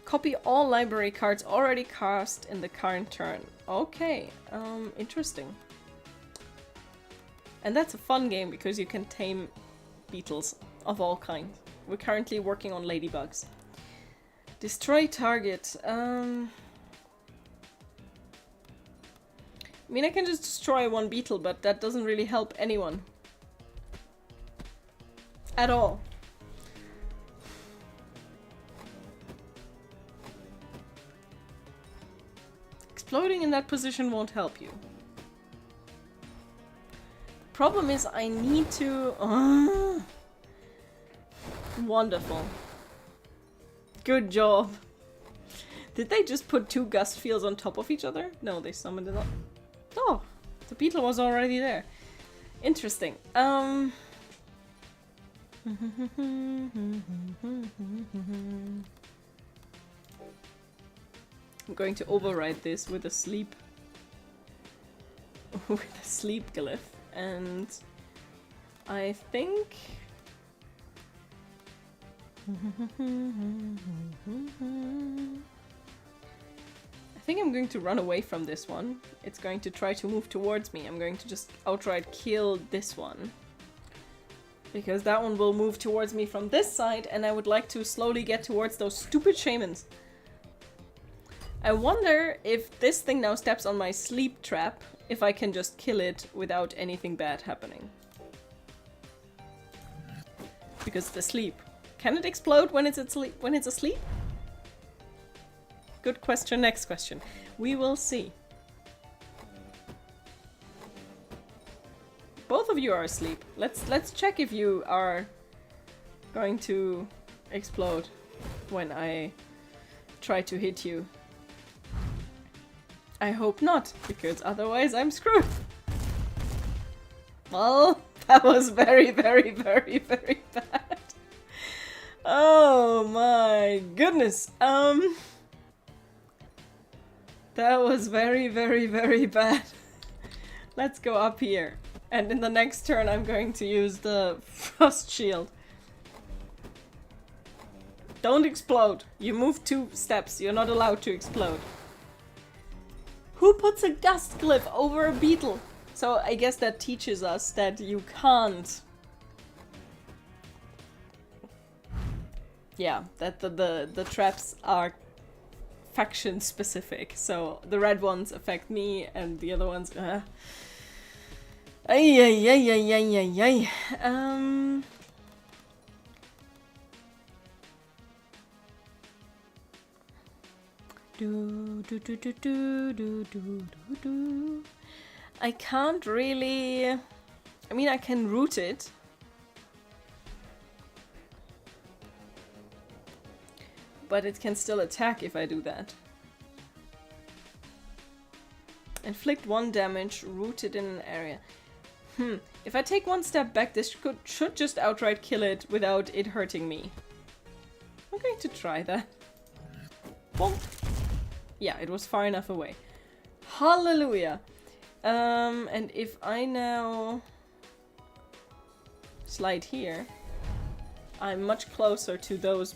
Copy all library cards already cast in the current turn. Okay, interesting. And that's a fun game because you can tame beetles of all kinds. We're currently working on ladybugs. Destroy target. I mean, I can just destroy one beetle, but that doesn't really help anyone. At all. Exploding in that position won't help you. The problem is I need to... Wonderful. Good job. Did they just put 2 gust fields on top of each other? No, they summoned it up. Oh, the beetle was already there. Interesting. I'm going to override this with a sleep glyph, and I think I'm going to run away from this one. It's going to try to move towards me. I'm going to just outright kill this one. Because that one will move towards me from this side, and I would like to slowly get towards those stupid shamans. I wonder if this thing now steps on my sleep trap, if I can just kill it without anything bad happening. Because it's asleep. Can it explode when it's asleep? Good question, next question. We will see. Both of you are asleep. Let's check if you are going to explode when I try to hit you. I hope not, because otherwise I'm screwed. Well, that was very, very, very, very bad. Oh my goodness. That was very, very, very bad. Let's go up here. And in the next turn I'm going to use the frost shield. Don't explode. You move 2 steps. You're not allowed to explode. Who puts a gust glyph over a beetle? So I guess that teaches us that you can't... Yeah, that the traps are faction specific. So the red ones affect me and the other ones... Ay, ay, ay, ay, ay, ay, ay. I can't really... I mean, I can root it. But it can still attack if I do that. Inflict 1 damage, rooted in an area. If I take 1 step back, this should just outright kill it without it hurting me. I'm going to try that. Bonk. Yeah, it was far enough away. Hallelujah! And if I now slide here, I'm much closer to those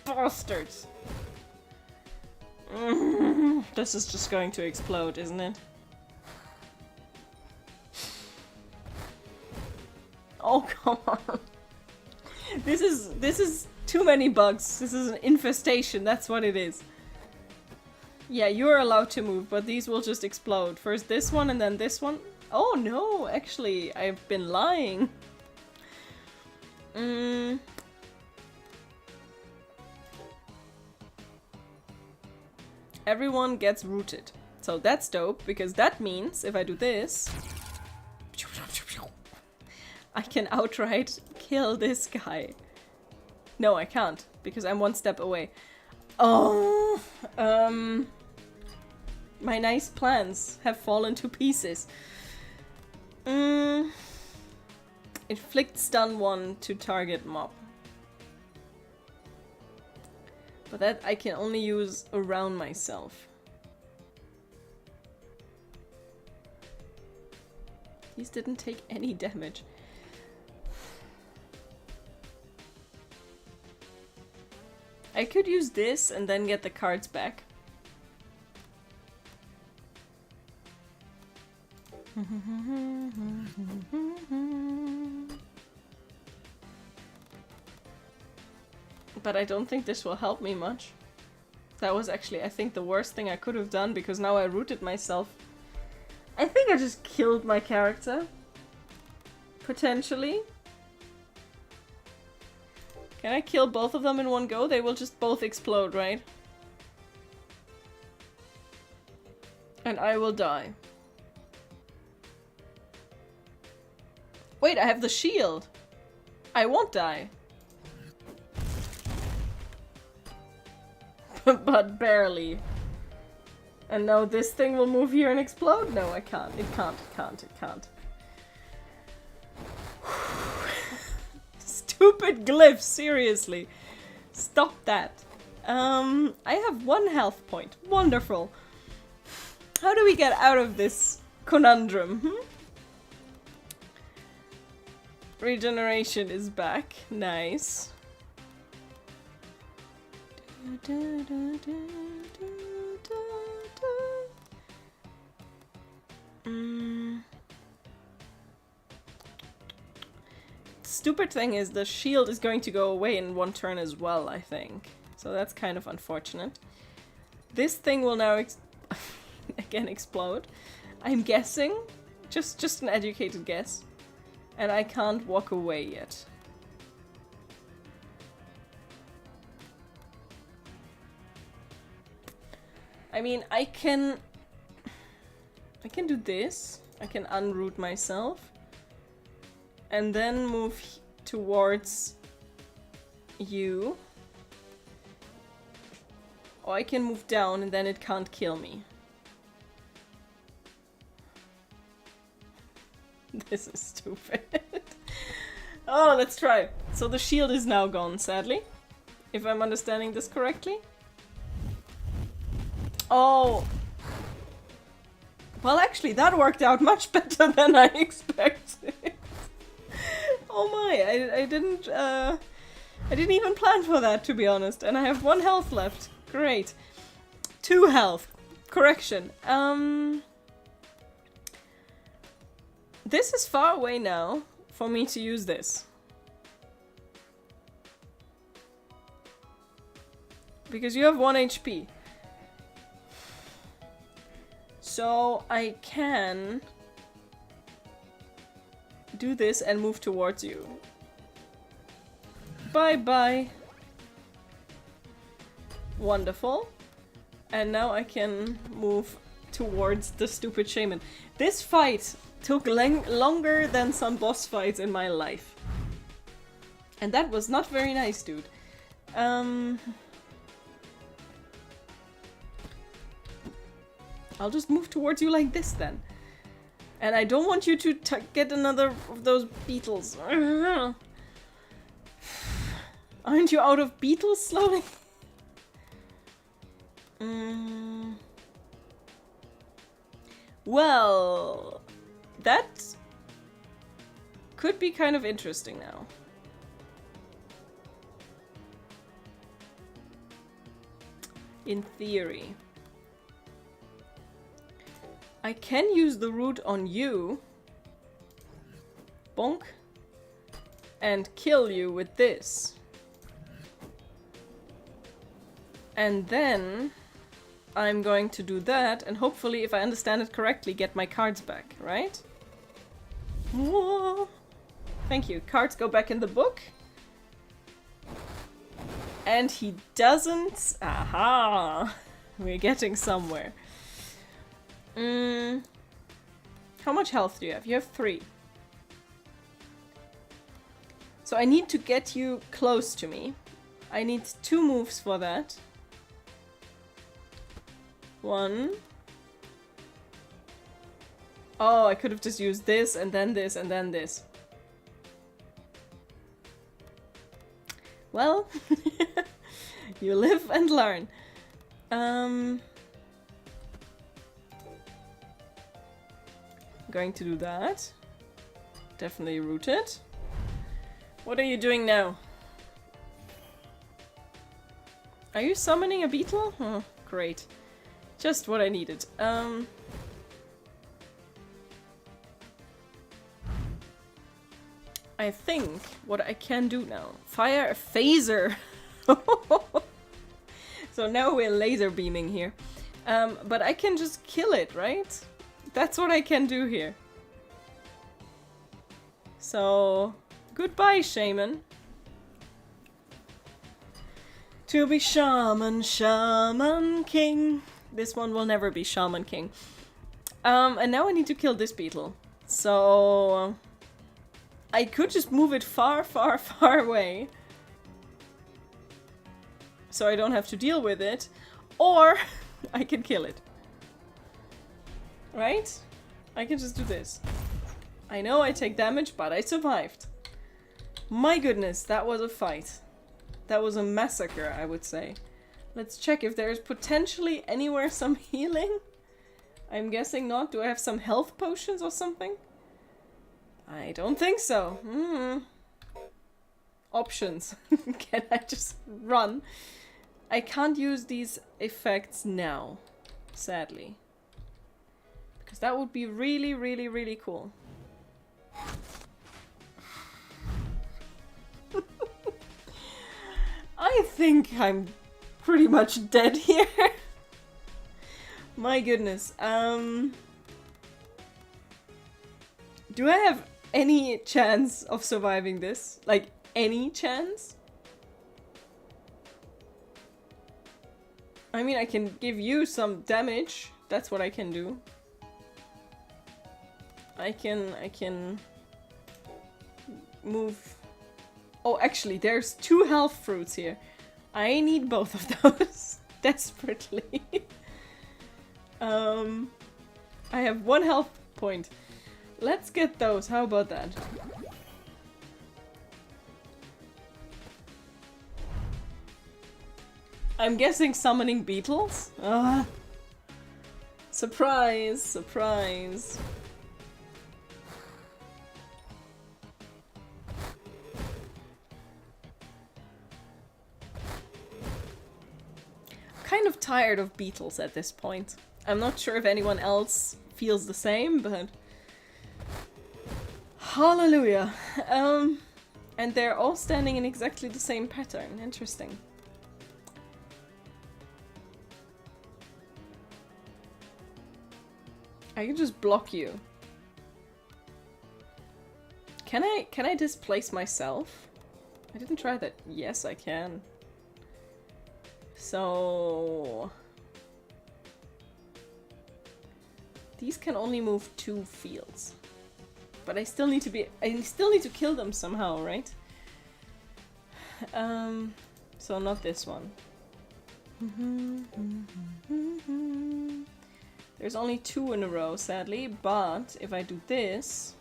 bastards. This is just going to explode, isn't it? Oh, come on. This is too many bugs. This is an infestation, that's what it is. Yeah, you're allowed to move, but these will just explode. First this one and then this one. Oh no, actually, I've been lying. Everyone gets rooted. So that's dope, because that means if I do this, I can outright kill this guy. No, I can't, because I'm 1 step away. Oh, My nice plans have fallen to pieces. Inflict stun 1 to target mob. But that I can only use around myself. These didn't take any damage. I could use this and then get the cards back. But I don't think this will help me much. That was actually, I think, the worst thing I could have done, because now I rooted myself. I think I just killed my character. Potentially. Can I kill both of them in one go? They will just both explode, right? And I will die. Wait, I have the shield. I won't die. But barely. And now this thing will move here and explode? No, I can't. It can't. It can't. Stupid glyph, seriously. Stop that. I have 1 health point. Wonderful. How do we get out of this conundrum? Regeneration is back. Nice. Stupid thing is the shield is going to go away in 1 turn as well, I think. So that's kind of unfortunate. This thing will now again explode. I'm guessing. Just an educated guess. And I can't walk away yet. I mean, I can do this. I can unroot myself. And then move towards you. Or I can move down and then it can't kill me. This is stupid. Oh, let's try. So the shield is now gone, sadly. If I'm understanding this correctly. Oh. Well, actually, that worked out much better than I expected. Oh my, I didn't even plan for that, to be honest. And I have 1 health left. Great. 2 health. Correction. This is far away now for me to use this. Because you have 1 HP. So I can do this and move towards you. Bye-bye. Wonderful. And now I can move towards the stupid shaman. This fight took longer than some boss fights in my life. And that was not very nice, dude. I'll just move towards you like this then. And I don't want you to get another of those beetles. Aren't you out of beetles slowly? Well, that could be kind of interesting now. In theory. I can use the root on you. Bonk. And kill you with this. And then I'm going to do that and hopefully, if I understand it correctly, get my cards back, right? Whoa. Thank you. Cards go back in the book. And he doesn't. Aha! We're getting somewhere. How much health do you have? You have 3. So I need to get you close to me. I need 2 moves for that. 1, Oh, I could have just used this and then this and then this. Well, you live and learn. Going to do that. Definitely root it. What are you doing now? Are you summoning a beetle? Oh, great. Just what I needed. I think what I can do now. Fire a phaser! So now we're laser beaming here. But I can just kill it, right? That's what I can do here. So, goodbye, shaman. To be shaman, shaman king. This one will never be shaman king. And now I need to kill this beetle. So, I could just move it far, far, far away. So I don't have to deal with it. Or I can kill it. Right? I can just do this. I know I take damage, but I survived. My goodness, that was a fight. That was a massacre, I would say. Let's check if there's potentially anywhere some healing. I'm guessing not. Do I have some health potions or something? I don't think so. Options. Can I just run? I can't use these effects now, sadly. Because that would be really, really, really cool. I think I'm pretty much dead here. My goodness. Do I have any chance of surviving this? Like, any chance? I mean, I can give you some damage. That's what I can do. I can move. Oh, actually, there's 2 health fruits here. I need both of those desperately. I have 1 health point. Let's get those. How about that? I'm guessing summoning beetles? Surprise, surprise. Kind of tired of beetles at this point. I'm not sure if anyone else feels the same, but hallelujah. And they're all standing in exactly the same pattern. Interesting. I can just block you. Can I displace myself? I didn't try that. Yes, I can. So these can only move 2 fields. But I still need to kill them somehow, right? So not this one. There's only 2 in a row, sadly, but if I do this...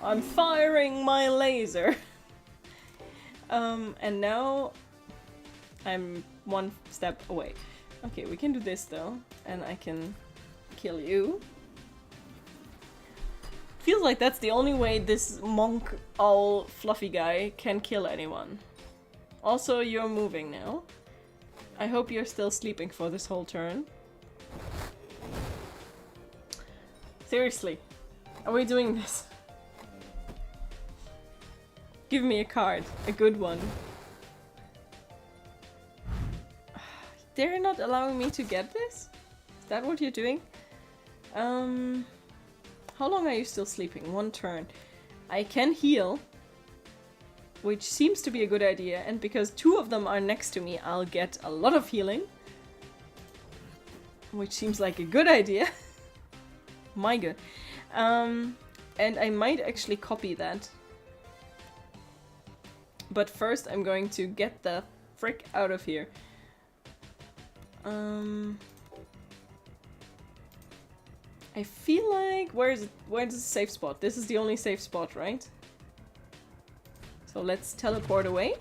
I'm firing my laser! And now I'm 1 step away. Okay, we can do this though, and I can kill you. Feels like that's the only way this monk owl fluffy guy can kill anyone. Also, you're moving now. I hope you're still sleeping for this whole turn. Seriously, are we doing this? Give me a card, a good one. They're not allowing me to get this? Is that what you're doing? How long are you still sleeping? 1 turn. I can heal, which seems to be a good idea, and because 2 of them are next to me, I'll get a lot of healing. Which seems like a good idea. My god. And I might actually copy that. But first I'm going to get the frick out of here. I feel like... Where's the safe spot? This is the only safe spot, right? So let's teleport away.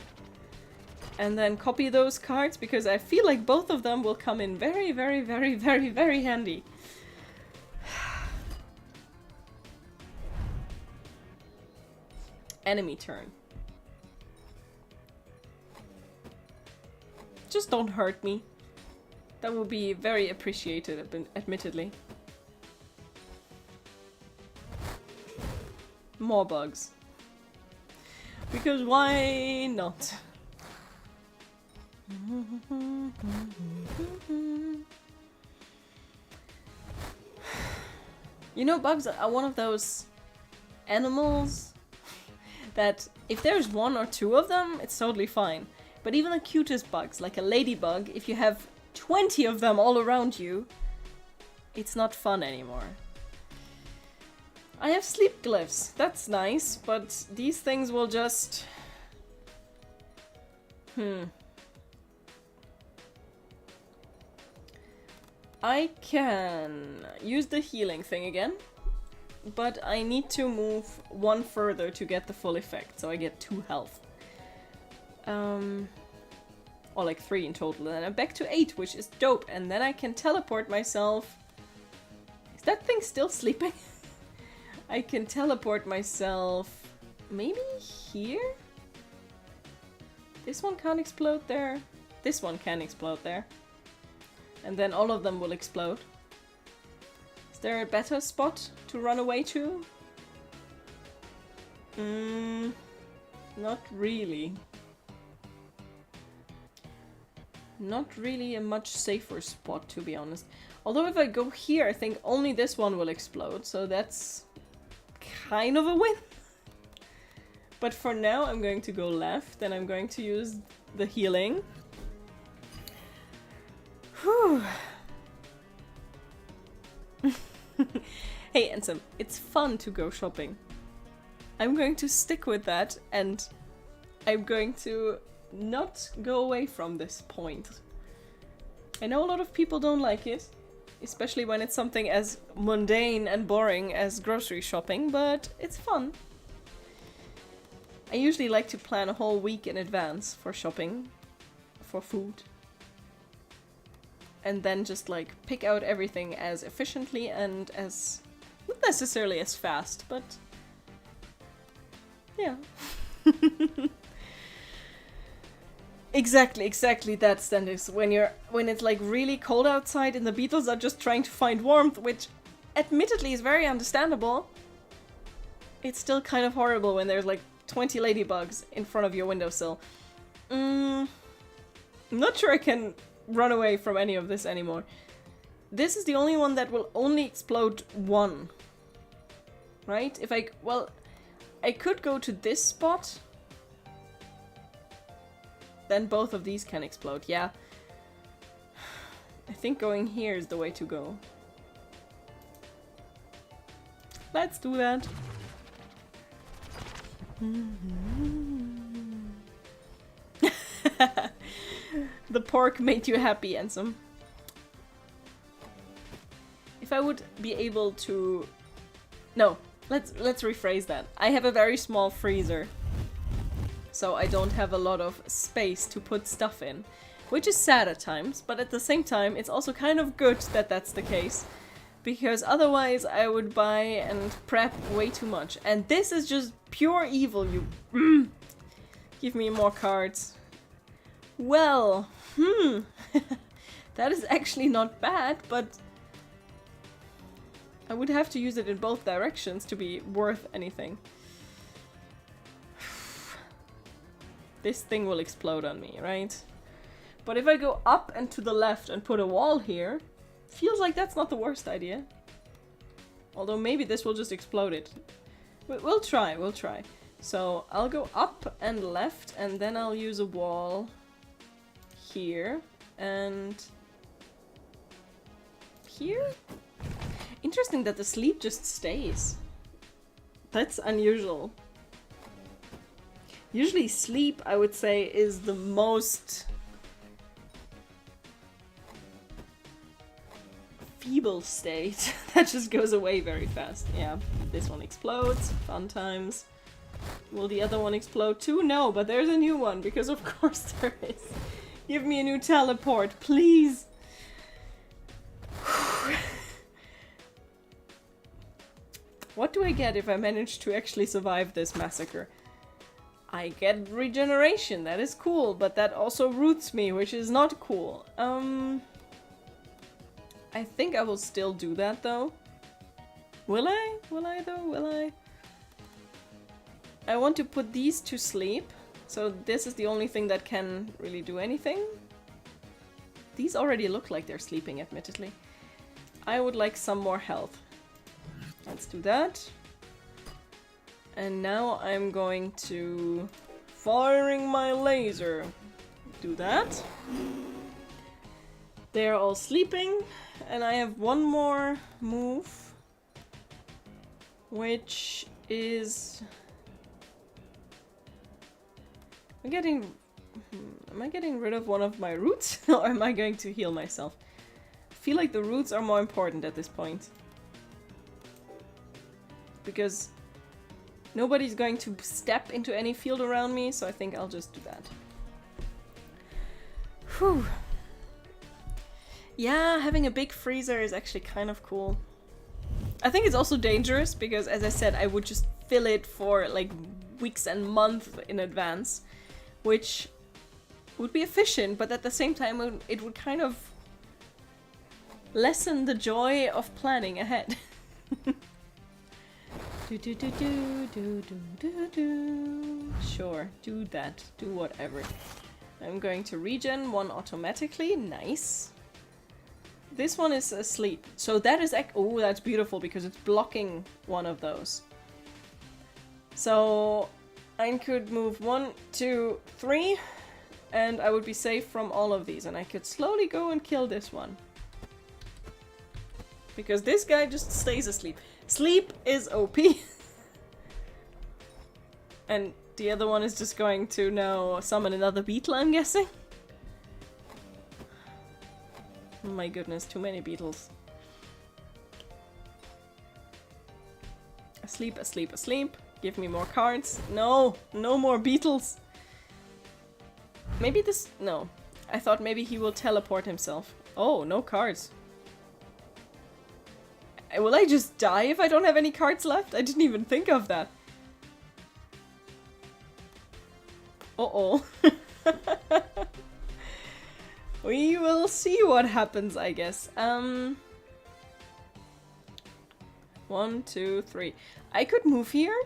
And then copy those cards, because I feel like both of them will come in very, very, very, very, very handy. Enemy turn. Just don't hurt me. That would be very appreciated, admittedly. More bugs. Because why not? You know, bugs are one of those animals that if there's one or two of them, it's totally fine. But even the cutest bugs, like a ladybug, if you have 20 of them all around you, it's not fun anymore. I have sleep glyphs, that's nice, but these things will just... I can use the healing thing again, but I need to move one further to get the full effect, so I get 2 health. Or like 3 in total, and I'm back to 8, which is dope, and then I can teleport myself... Is that thing still sleeping? I can teleport myself... maybe here? This one can't explode there. This one can explode there. And then all of them will explode. Is there a better spot to run away to? Not really. Not really a much safer spot, to be honest. Although if I go here, I think only this one will explode, so that's kind of a win. But for now, I'm going to go left, and I'm going to use the healing. Whew. Hey, Ansem, it's fun to go shopping. I'm going to stick with that, and I'm going to not go away from this point. I know a lot of people don't like it, especially when it's something as mundane and boring as grocery shopping, but it's fun. I usually like to plan a whole week in advance for shopping, for food. And then just like pick out everything as efficiently and as, not necessarily as fast, but yeah. Exactly, that's Stennis. When it's like really cold outside and the beetles are just trying to find warmth, which admittedly is very understandable. It's still kind of horrible when there's like 20 ladybugs in front of your windowsill. I'm not sure I can run away from any of this anymore. This is the only one that will only explode one. Right? Well, I could go to this spot. Then both of these can explode, yeah. I think going here is the way to go. Let's do that. The pork made you happy, Ansem. If I would be able to... No, let's rephrase that. I have a very small freezer. So I don't have a lot of space to put stuff in. Which is sad at times, but at the same time it's also kind of good that that's the case. Because otherwise I would buy and prep way too much. And this is just pure evil, you... Give me more cards. Well, that is actually not bad, but I would have to use it in both directions to be worth anything. This thing will explode on me, right? But if I go up and to the left and put a wall here, feels like that's not the worst idea. Although maybe this will just explode it. We'll try. So I'll go up and left, and then I'll use a wall here and here. Interesting that the sleep just stays. That's unusual. Usually sleep, I would say, is the most feeble state that just goes away very fast. Yeah, this one explodes. Fun times. Will the other one explode too? No, but there's a new one, because of course there is. Give me a new teleport, please. What do I get if I manage to actually survive this massacre? I get regeneration, that is cool, but that also roots me, which is not cool. I think I will still do that though. Will I? Will I though? Will I? I want to put these to sleep, so this is the only thing that can really do anything. These already look like they're sleeping, admittedly. I would like some more health. Let's do that. And now I'm going to... firing my laser. Do that. They're all sleeping, and I have one more move, which is... am I getting rid of one of my roots? Or am I going to heal myself? I feel like the roots are more important at this point. Because nobody's going to step into any field around me, so I think I'll just do that. Whew. Yeah, having a big freezer is actually kind of cool. I think it's also dangerous, because as I said, I would just fill it for like weeks and months in advance. Which would be efficient, but at the same time it would kind of lessen the joy of planning ahead. Sure, do that. Do whatever. I'm going to regen one automatically. Nice. This one is asleep. So that is... oh, that's beautiful, because it's blocking one of those. So... I could move 1, 2, 3, and I would be safe from all of these, and I could slowly go and kill this one. Because this guy just stays asleep. Sleep is OP. And the other one is just going to now summon another beetle, I'm guessing. Oh my goodness, too many beetles. Asleep, asleep, asleep. Give me more cards. No! No more beetles! Maybe this... no. I thought maybe he will teleport himself. Oh, no cards. Will I just die if I don't have any cards left? I didn't even think of that. Uh-oh. We will see what happens, I guess. 1, 2, 3. I could move here.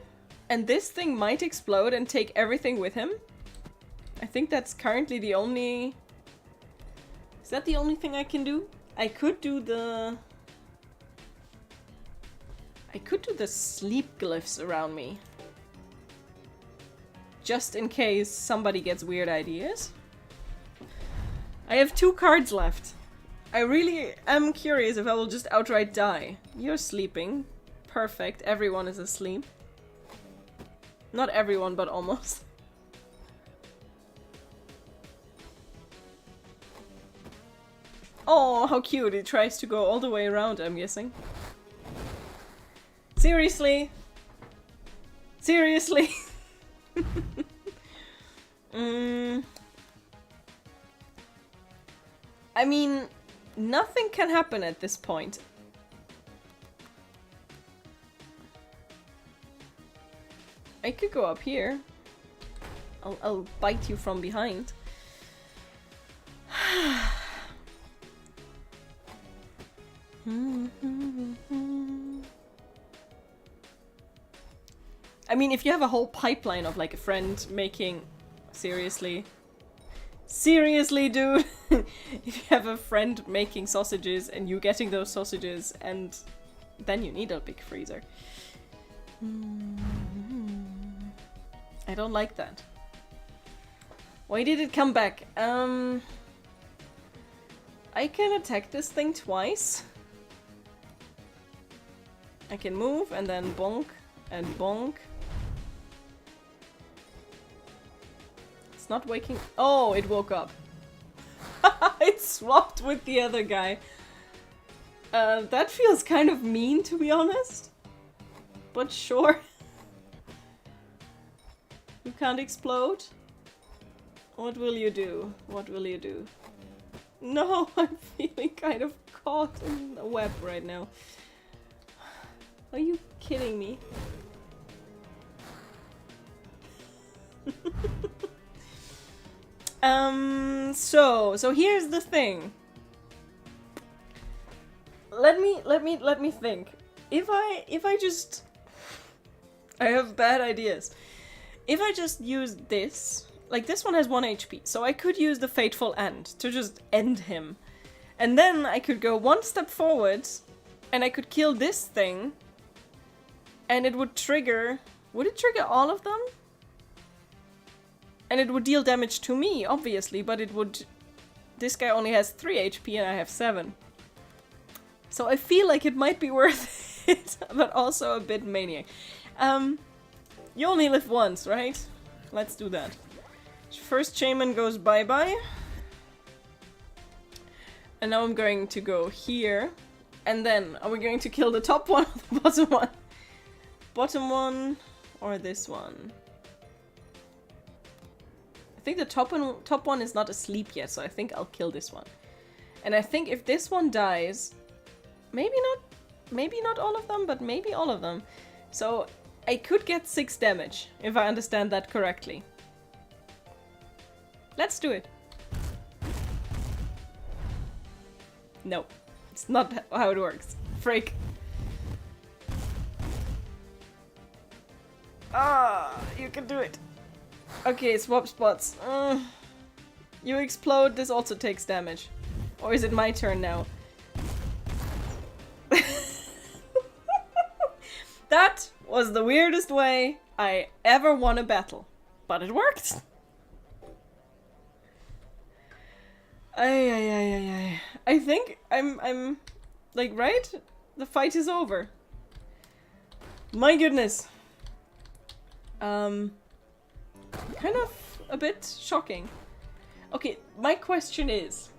And this thing might explode and take everything with him. I think that's currently the only... is that the only thing I can do? I could do the... sleep glyphs around me. Just in case somebody gets weird ideas. I have 2 cards left. I really am curious if I will just outright die. You're sleeping. Perfect. Everyone is asleep. Not everyone, but almost. Oh, how cute. It tries to go all the way around, I'm guessing. Seriously? Seriously? I mean, nothing can happen at this point. I could go up here. I'll bite you from behind. I mean, if you have a whole pipeline of like a friend making... seriously? Seriously, dude? If you have a friend making sausages and you getting those sausages, and then you need a big freezer. I don't like that. Why did it come back? I can attack this thing twice. I can move and then bonk and bonk. It's not waking... oh, it woke up. It swapped with the other guy. That feels kind of mean, to be honest. But sure. You can't explode? What will you do? What will you do? No, I'm feeling kind of caught in a web right now. Are you kidding me? So here's the thing. Let me think. If I just... I have bad ideas. If I just use this... Like, this one has 1 HP, so I could use the Fateful End to just end him. And then I could go 1 step forward, and I could kill this thing, and it would trigger... Would it trigger all of them? And it would deal damage to me, obviously, but it would... This guy only has 3 HP and I have 7. So I feel like it might be worth it, but also a bit maniac. You only live once, right? Let's do that. First shaman goes bye-bye. And now I'm going to go here. And then, are we going to kill the top one or the bottom one? Bottom one or this one? I think the top one is not asleep yet, so I think I'll kill this one. And I think if this one dies, maybe not all of them, but maybe all of them. So I could get 6 damage, if I understand that correctly. Let's do it. No, it's not how it works. Freak. Ah, you can do it. Okay, swap spots. You explode, this also takes damage. Or is it my turn now? That was the weirdest way I ever won a battle. But it worked. I think I'm like, right? The fight is over. My goodness. Kind of a bit shocking. Okay, my question is...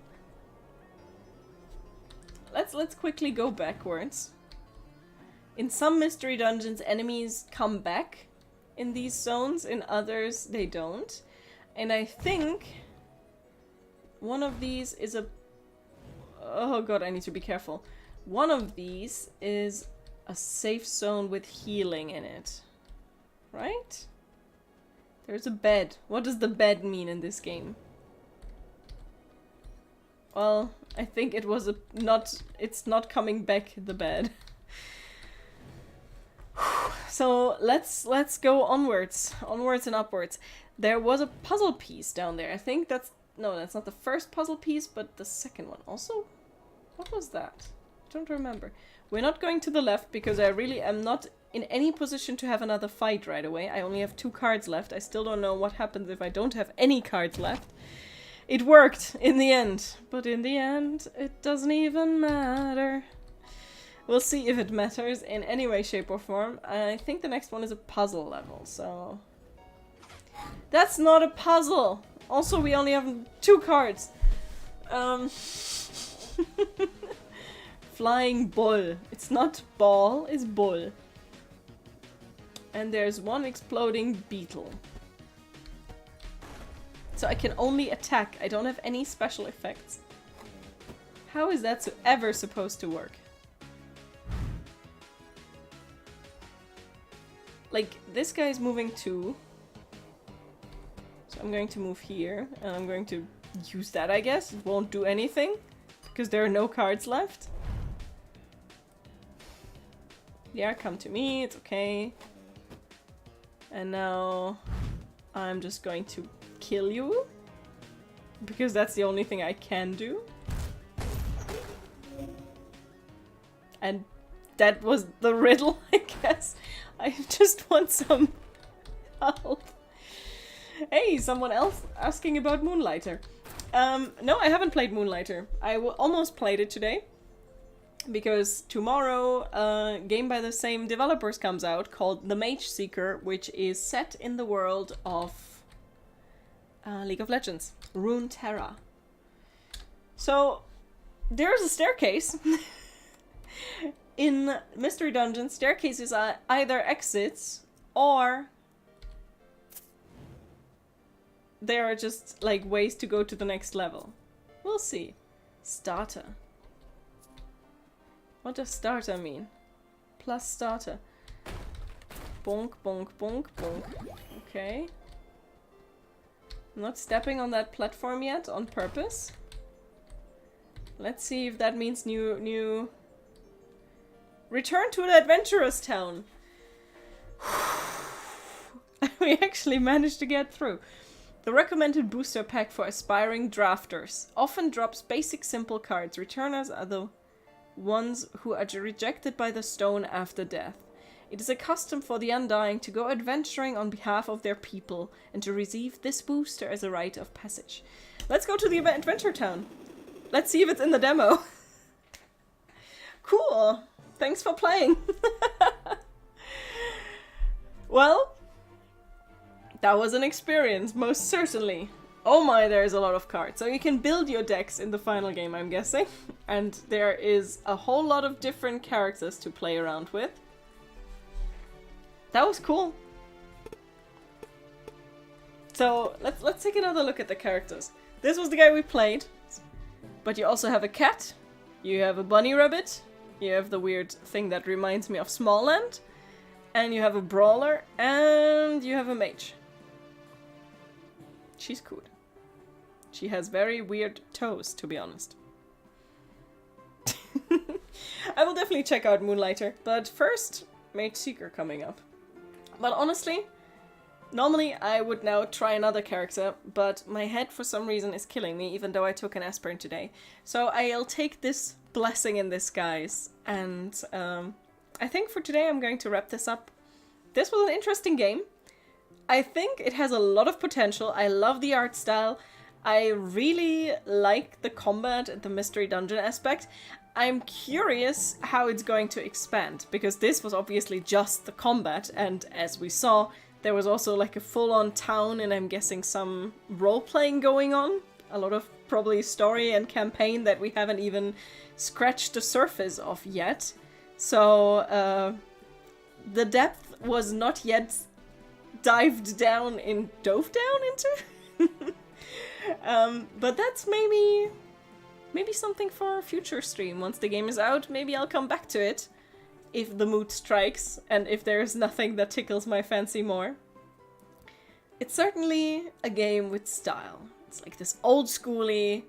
Let's quickly go backwards. In some mystery dungeons, enemies come back in these zones. In others, they don't. And I think... one of these is a... Oh god, I need to be careful. One of these is a safe zone with healing in it. Right? There's a bed. What does the bed mean in this game? Well, I think it was a not... It's not coming back, the bed. So let's go onwards. Onwards and upwards. There was a puzzle piece down there. I think that's... No, that's not the first puzzle piece, but the second one. Also, what was that? I don't remember. We're not going to the left because I really am not in any position to have another fight right away. I only have 2 cards left. I still don't know what happens if I don't have any cards left. It worked in the end, but in the end, it doesn't even matter. We'll see if it matters in any way, shape, or form. I think the next one is a puzzle level, so... That's not a puzzle! Also, we only have 2 cards. Flying bull. It's not ball, it's bull. And there's 1 exploding beetle. So I can only attack. I don't have any special effects. How is that ever supposed to work? Like, this guy is moving too. So I'm going to move here, and I'm going to use that, I guess. It won't do anything, because there are no cards left. Yeah, come to me, it's okay. And now I'm just going to kill you, because that's the only thing I can do. And that was the riddle, I guess. I just want some help. Hey, someone else asking about Moonlighter. No, I haven't played Moonlighter. I almost played it today. Because tomorrow a game by the same developers comes out called The Mage Seeker, which is set in the world of League of Legends, Runeterra. So, there's a staircase. In Mystery Dungeon, staircases are either exits or they are just like ways to go to the next level. We'll see. Starter. What does starter mean? Plus starter. Bonk, bonk, bonk, bonk. Okay. I'm not stepping on that platform yet on purpose. Let's see if that means new... Return to the adventurous town. We actually managed to get through. The recommended booster pack for aspiring drafters often drops basic simple cards. Returners are the ones who are rejected by the stone after death. It is a custom for the Undying to go adventuring on behalf of their people and to receive this booster as a rite of passage. Let's go to the Adventure Town. Let's see if it's in the demo. Cool. Thanks for playing. Well, that was an experience, most certainly. Oh my, there's a lot of cards. So you can build your decks in the final game, I'm guessing. And there is a whole lot of different characters to play around with. That was cool. So let's take another look at the characters. This was the guy we played. But you also have a cat. You have a bunny rabbit. You have the weird thing that reminds me of Smallland. And you have a brawler. And you have a mage. She's cool. She has very weird toes, to be honest. I will definitely check out Moonlighter. But first, Mage Seeker coming up. But honestly, normally I would now try another character, but my head for some reason is killing me, even though I took an aspirin today. So I'll take this blessing in disguise, and I think for today I'm going to wrap this up. This was an interesting game. I think it has a lot of potential. I love the art style. I really like the combat and the mystery dungeon aspect. I'm curious how it's going to expand, because this was obviously just the combat, and as we saw, there was also like a full-on town, and I'm guessing some role-playing going on. A lot of probably story and campaign that we haven't even scratched the surface of yet. So, the depth was not yet dove down into. But that's maybe something for a future stream. Once the game is out, maybe I'll come back to it. If the mood strikes, and if there's nothing that tickles my fancy more. It's certainly a game with style. It's like this old-schooly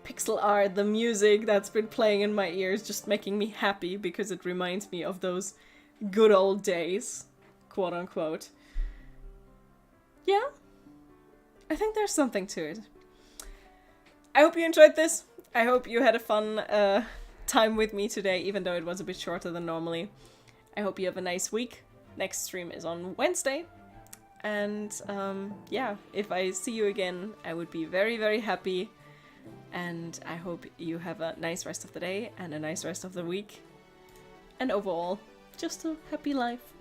pixel art, the music that's been playing in my ears, just making me happy because it reminds me of those good old days, quote-unquote. Yeah, I think there's something to it. I hope you enjoyed this. I hope you had a fun time with me today, even though it was a bit shorter than normally. I hope you have a nice week. Next stream is on Wednesday. And yeah, if I see you again, I would be very, very happy. And I hope you have a nice rest of the day and a nice rest of the week. And overall, just a happy life.